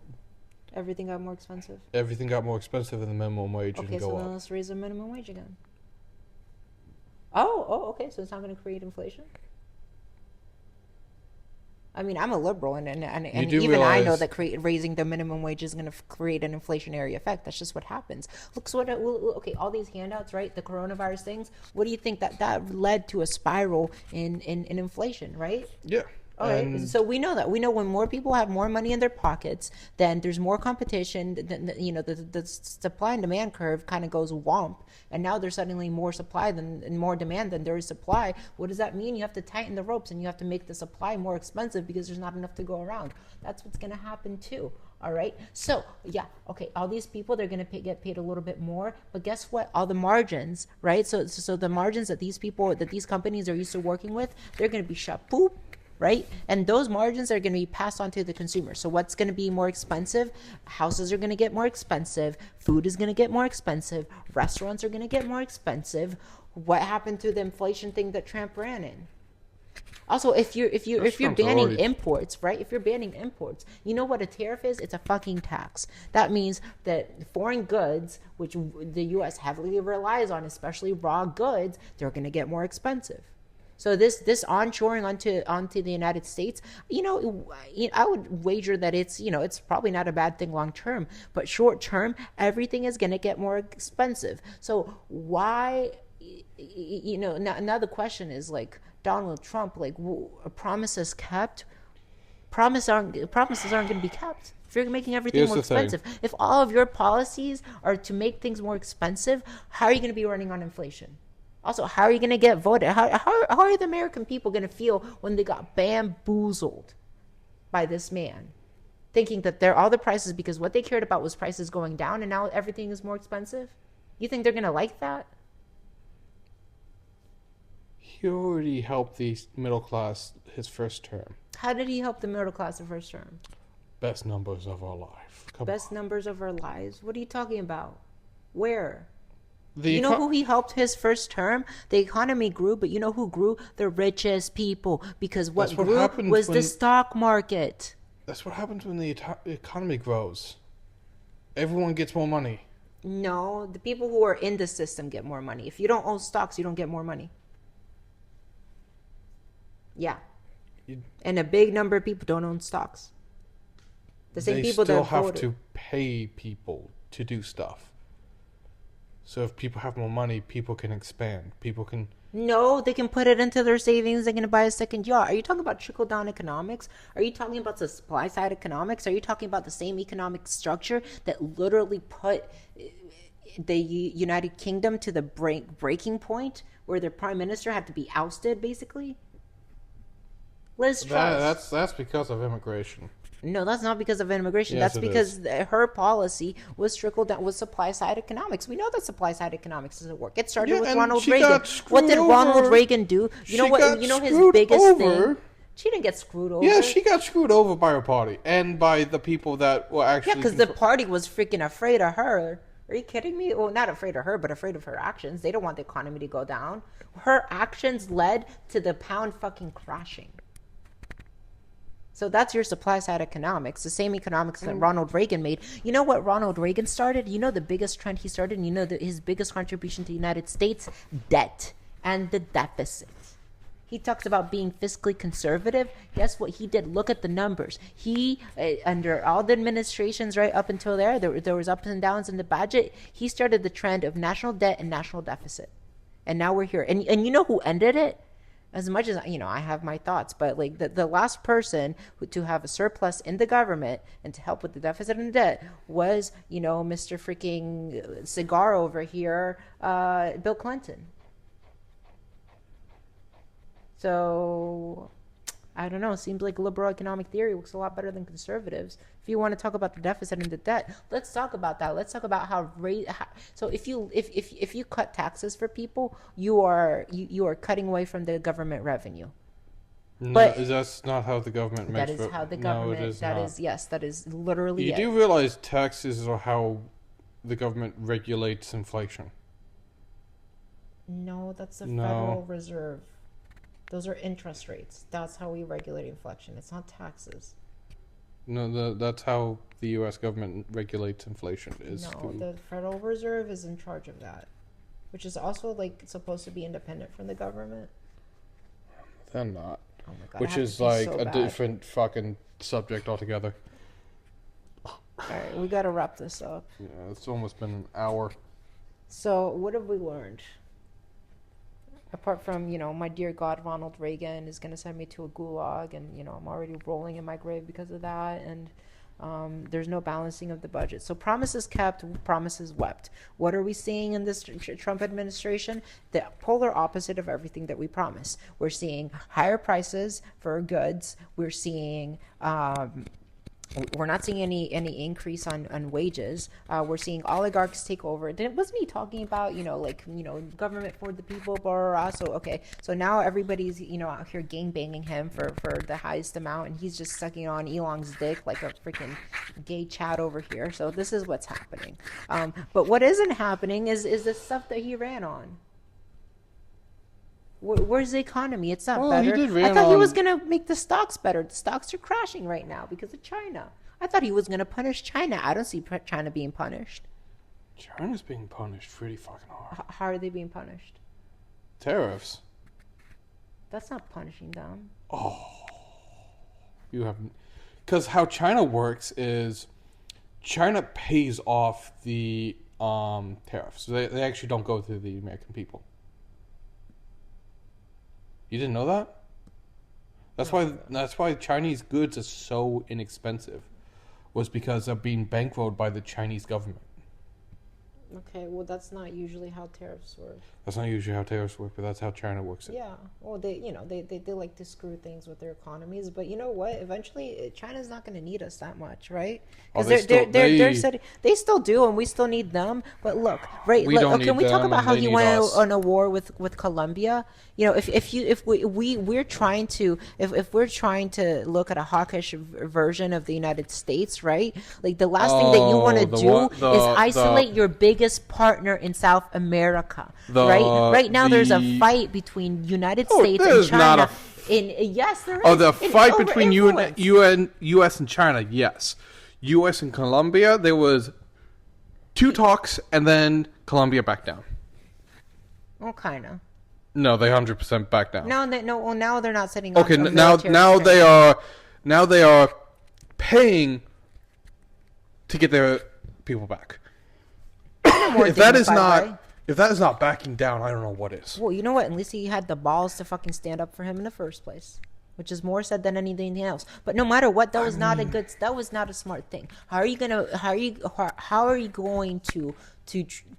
everything got more expensive? Everything got more expensive and the minimum wage didn't go up. Okay, so then let's raise the minimum wage again. Oh, okay, so it's not going to create inflation? I mean, I'm a liberal, and even I know that raising the minimum wage is going to create an inflationary effect. That's just what happens. Look, so all these handouts, right? The coronavirus things. What do you think that led to a spiral in inflation, right? Yeah. All right. So we know that. We know when more people have more money in their pockets, then there's more competition. The supply and demand curve kind of goes womp. And now there's suddenly more supply and more demand than there is supply. What does that mean? You have to tighten the ropes and you have to make the supply more expensive because there's not enough to go around. That's what's going to happen too. All right. So yeah. Okay. All these people, they're going to get paid a little bit more, but guess what? All the margins, right? So the margins that these companies are used to working with, they're going to be shut. Boop. Right? And those margins are going to be passed on to the consumer. So what's going to be more expensive? Houses are going to get more expensive. Food is going to get more expensive. Restaurants are going to get more expensive. What happened to the inflation thing that Trump ran in? Also, if you're banning imports, right? If you're banning imports, you know what a tariff is? It's a fucking tax. That means that foreign goods, which the U.S. heavily relies on, especially raw goods, they're going to get more expensive. So this onshoring onto the United States, I would wager that it's probably not a bad thing long term, but short term, everything is going to get more expensive. So why, now the question is Donald Trump, promises kept, promises aren't going to be kept. If you're making everything more expensive, if all of your policies are to make things more expensive, how are you going to be running on inflation? Also, how are you going to get voted? How are the American people going to feel when they got bamboozled by this man? Thinking that they're all the prices because what they cared about was prices going down and now everything is more expensive? You think they're going to like that? He already helped the middle class his first term. How did he help the middle class the first term? Best numbers of our life. Come Best on. numbers of our lives? What are you talking about? Where? The You know who he helped his first term? The economy grew, but you know who grew? The richest people. Because That's what grew happens was the when- stock market. That's what happens when the economy grows. Everyone gets more money. No, the people who are in the system get more money. If you don't own stocks, you don't get more money. Yeah. And a big number of people don't own stocks. The same They people still that have voted. to pay people to do stuff. So if people have more money, people can expand. People can... No, they can put it into their savings. They're going to buy a second yacht. Are you talking about trickle down economics? Are you talking about the supply side economics? Are you talking about the same economic structure that literally put the United Kingdom to the breaking point where their prime minister had to be ousted, basically? Liz Truss. That's because of immigration. No, that's not because of immigration. Yes, That's it because is. her policy was trickled down with supply side economics. We know that supply side economics doesn't work. It started with and Ronald she Reagan. got screwed What did Ronald over. Reagan do? You She know what? got You know his screwed biggest over. thing. She didn't get screwed over. Yeah, she got screwed over by her party and by the people that were actually... Yeah, because the party was freaking afraid of her. Are you kidding me? Well, not afraid of her, but afraid of her actions. They don't want the economy to go down. Her actions led to the pound fucking crashing. So that's your supply side economics, the same economics that Ronald Reagan made. You know what Ronald Reagan started? You know the biggest trend he started? And you know his biggest contribution to the United States? Debt and the deficit. He talks about being fiscally conservative. Guess what he did? Look at the numbers. He, under all the administrations right up until there was ups and downs in the budget. He started the trend of national debt and national deficit. And now we're here. And you know who ended it? As much as, I have my thoughts, but like the last person to have a surplus in the government and to help with the deficit and debt was, Mr. freaking cigar over here, Bill Clinton. So, I don't know. Seems like liberal economic theory works a lot better than conservatives. If you want to talk about the deficit and the debt, let's talk about that. Let's talk about how so if you cut taxes for people, you are cutting away from the government revenue. No, But that's not how the government makes... that is how the No, government. it is That not. is yes. That is literally. You it. do realize taxes are how the government regulates inflation. No, that's the No. Federal Reserve. Those are interest rates. That's how we regulate inflation. It's not taxes. No, that's how the U.S. government regulates inflation. No, the Federal Reserve is in charge of that, which is also supposed to be independent from the government. They're not. Oh my god! Which is different fucking subject altogether. All right, we got to wrap this up. Yeah, it's almost been an hour. So, what have we learned? Apart from, my dear God, Ronald Reagan is going to send me to a gulag, and, I'm already rolling in my grave because of that, and there's no balancing of the budget. So promises kept, promises wept. What are we seeing in this Trump administration? The polar opposite of everything that we promised. We're seeing higher prices for goods. We're seeing... we're not seeing any increase on wages. We're seeing oligarchs take over. Wasn't he talking about, government for the people, blah, blah, blah. So, okay. So now everybody's, out here gangbanging him for the highest amount, and he's just sucking on Elon's dick like a freaking gay Chad over here. So this is what's happening. But what isn't happening is the stuff that he ran on. Where's the economy? It's not better. I thought he was going to make the stocks better. The stocks are crashing right now because of China. I thought he was going to punish China. I don't see China being punished. China's being punished pretty fucking hard. How are they being punished? Tariffs. That's not punishing them. Oh. You haven't... Because how China works is China pays off the tariffs. So they actually don't go to the American people. You didn't know that? That's why Chinese goods are so inexpensive. Was because of being bankrolled by the Chinese government. Okay, well that's not usually how tariffs work. That's not usually how tariffs work, but that's how China works it. Yeah, well, they like to screw things with their economies, but you know what? Eventually, China's not going to need us that much, right? Oh, Because they're setting, they still do, and we still need them. But look, right? We Look, don't can need we talk them, about and how they he need went us. on a war with Colombia? You know, if we're trying to if we're trying to look at a hawkish version of the United States, right? Like the last thing that you want to Oh, do is isolate your biggest partner in South America, right? Right now, there's a fight between United States and there's not China. a Yes, there is. Oh, the fight between influence. U.S. and China, yes. U.S. and Colombia, there was 2 talks, and then Colombia backed down. Well, kind of. No, they 100% backed down. No. Well, now they're not setting. Okay, on now military they are paying to get their people back. If that is not backing down, I don't know what is. Well, you know what? At least he had the balls to fucking stand up for him in the first place, which is more said than anything else. But no matter what, that was not a smart thing. How are you going to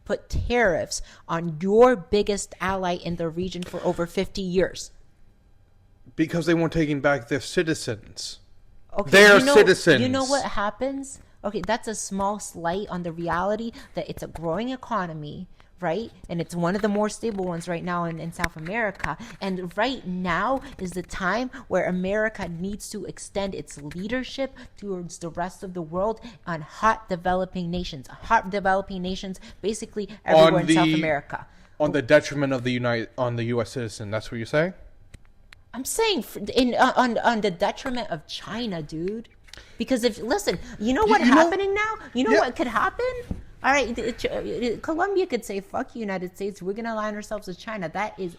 put tariffs on your biggest ally in the region for over 50 years? Because they weren't taking back their citizens. Okay, Their citizens. You know what happens? Okay, that's a small slight on the reality that it's a growing economy, right? And it's one of the more stable ones right now in South America. And right now is the time where America needs to extend its leadership towards the rest of the world on hot developing nations. Hot developing nations, basically everywhere in South America. On the detriment of the U.S. citizen. That's what you're saying? I'm saying on the detriment of China, dude. Because listen, you know what's happening now? You know what could happen? All right, Colombia could say, fuck you, United States. We're going to align ourselves with China. That is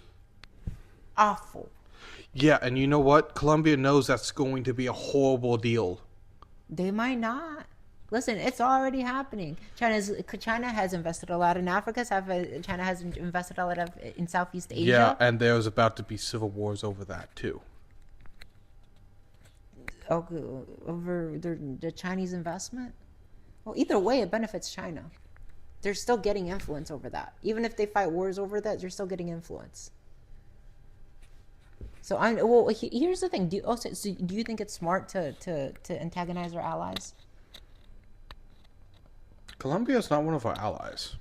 awful. Yeah, and you know what? Colombia knows that's going to be a horrible deal. They might not. Listen, it's already happening. China has invested a lot in Africa. China has invested a lot in Southeast Asia. Yeah, and there's about to be civil wars over that, too. Over the Chinese investment? Well, either way, it benefits China. They're still getting influence over that. Even if they fight wars over that, they're still getting influence. So, here's the thing. Do you think it's smart to antagonize our allies? Colombia is not one of our allies.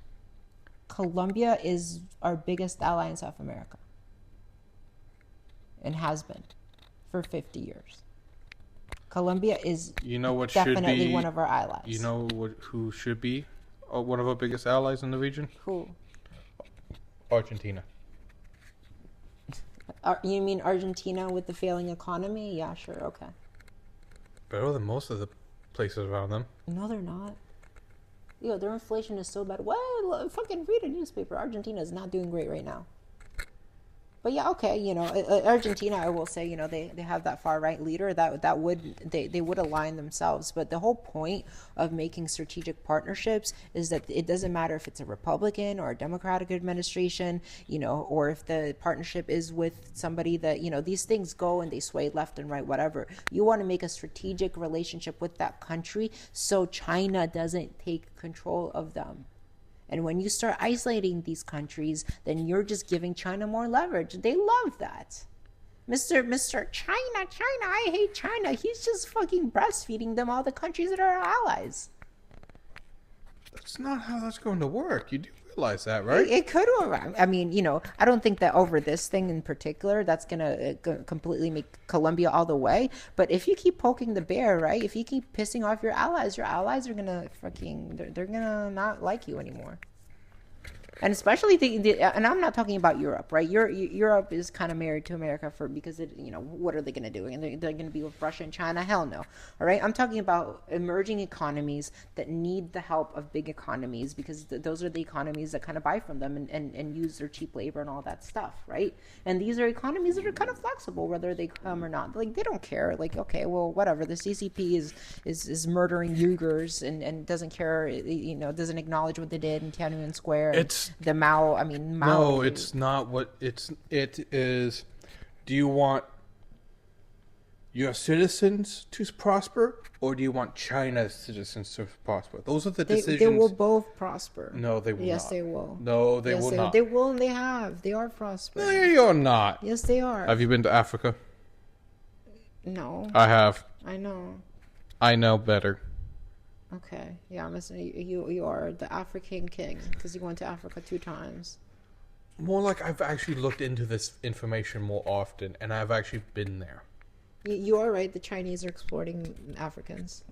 Colombia is our biggest ally in South America. And has been for 50 years. Colombia is definitely one of our allies. You know who should be one of our biggest allies in the region? Who? Argentina. You mean Argentina with the failing economy? Yeah, sure, okay. Better than most of the places around them. No, they're not. Yo, their inflation is so bad. Well, fucking read a newspaper. Argentina is not doing great right now. But yeah, okay, Argentina, I will say, they have that far right leader that would align themselves. But the whole point of making strategic partnerships is that it doesn't matter if it's a Republican or a Democratic administration, or if the partnership is with somebody that, these things go and they sway left and right, whatever. You want to make a strategic relationship with that country so China doesn't take control of them. And when you start isolating these countries, then you're just giving China more leverage. They love that. Mr. China, I hate China. He's just fucking breastfeeding them, all the countries that are our allies. That's not how that's going to work. You do realize that, right? It could. I mean, I don't think that over this thing in particular, that's going to completely make Colombia all the way. But if you keep poking the bear, right? If you keep pissing off your allies are going to they're going to not like you anymore. And especially and I'm not talking about Europe, right? Europe is kind of married to America because what are they going to do? And they're going to be with Russia and China? Hell no. All right. I'm talking about emerging economies that need the help of big economies because those are the economies that kind of buy from them and use their cheap labor and all that stuff, right? And these are economies that are kind of flexible, whether they come or not. Like they don't care. Like, okay, well, whatever. The CCP is murdering Uyghurs and doesn't care. Doesn't acknowledge what they did in Tiananmen Square. The Mao. No, it's not what it is. Do you want your citizens to prosper, or do you want China's citizens to prosper? Those are the decisions. They will both prosper. No, they will Yes, not. they will. No, they Yes, will not. They will and they have. They are prospering. No, you're not. Yes, they are. Have you been to Africa? No. I have. I know. I know better. Okay. Yeah, I'm listening. You are the African king because you went to Africa 2 times. More like I've actually looked into this information more often, and I've actually been there. You are right. The Chinese are exploiting Africans.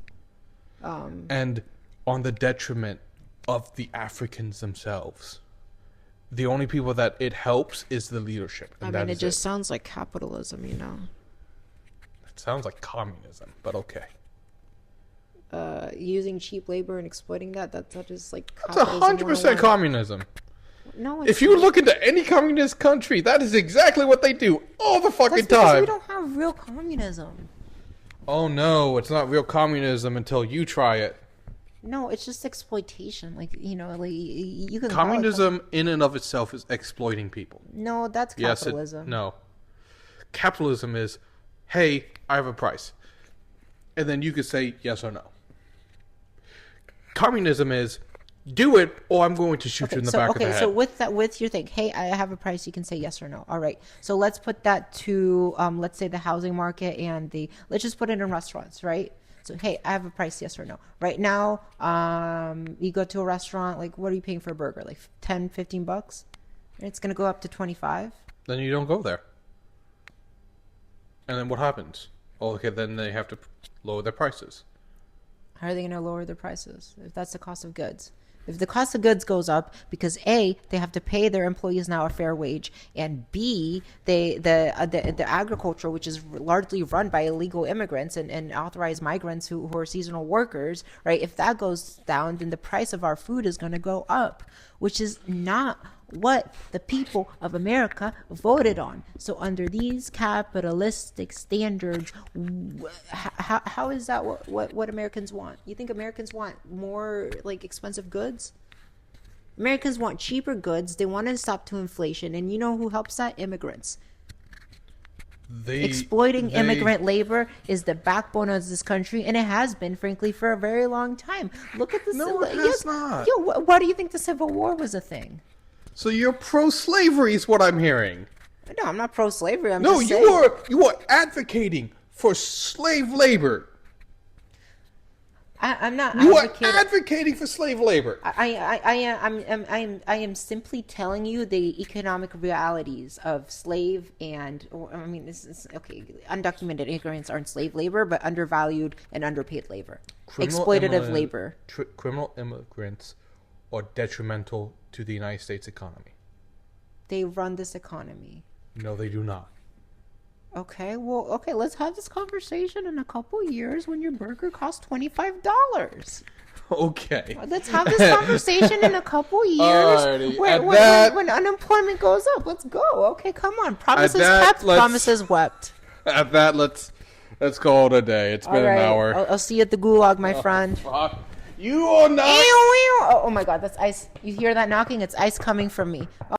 And on the detriment of the Africans themselves. The only people that it helps is the leadership. I mean, it just sounds like capitalism, you know. It sounds like communism, but okay. Using cheap labor and exploiting that is like That's 100% communism. No, if you look into any communist country, that is exactly what they do all the fucking time. We don't have real communism. Oh no, it's not real communism until you try it. No, it's just exploitation. Like, you know, like you can communism in and of itself is exploiting people. No, that's capitalism. No. Capitalism is, hey, I have a price. And then you could say yes or no. Communism is, do it or I'm going to shoot you in the back of the head. Okay, so with your thing, hey, I have a price, you can say yes or no. All right. So let's put that to, let's say the housing market and let's just put it in restaurants, right? So, hey, I have a price, yes or no. Right now, you go to a restaurant, like, what are you paying for a burger? Like 10, 15 bucks? It's going to go up to 25. Then you don't go there. And then what happens? Oh, okay, then they have to lower their prices. How are they going to lower their prices if that's the cost of goods? If the cost of goods goes up because A, they have to pay their employees now a fair wage, and B, the agriculture, which is largely run by illegal immigrants and authorized migrants who are seasonal workers, right? If that goes down, then the price of our food is going to go up, which is not what the people of America voted on. So under these capitalistic standards, how is that what Americans want? You think Americans want more like expensive goods? Americans want cheaper goods. They want to stop to inflation. And you know who helps that? Immigrants. Exploiting immigrant labor is the backbone of this country, and it has been, frankly, for a very long time. Look at the No, it has not. Yo, why do you think the Civil War was a thing? So you're pro-slavery is what I'm hearing. No, I'm not pro-slavery. You are advocating for slave labor. I'm not. You are advocating for slave labor. I am simply telling you the economic realities of slave and this is okay. Undocumented immigrants aren't slave labor, but undervalued and underpaid labor, exploitative labor. Criminal immigrants are detrimental to the United States economy. They run this economy. No, they do not. Okay, let's have this conversation in a couple years when your burger costs $25. Okay. Let's have this conversation in a couple years when unemployment goes up. Let's go. Okay, come on. Promises kept, promises wept. At that, let's call it a day. It's been an hour. I'll see you at the gulag, my friend. Fuck. You are not. Oh my God, that's ice. You hear that knocking? It's ice coming from me.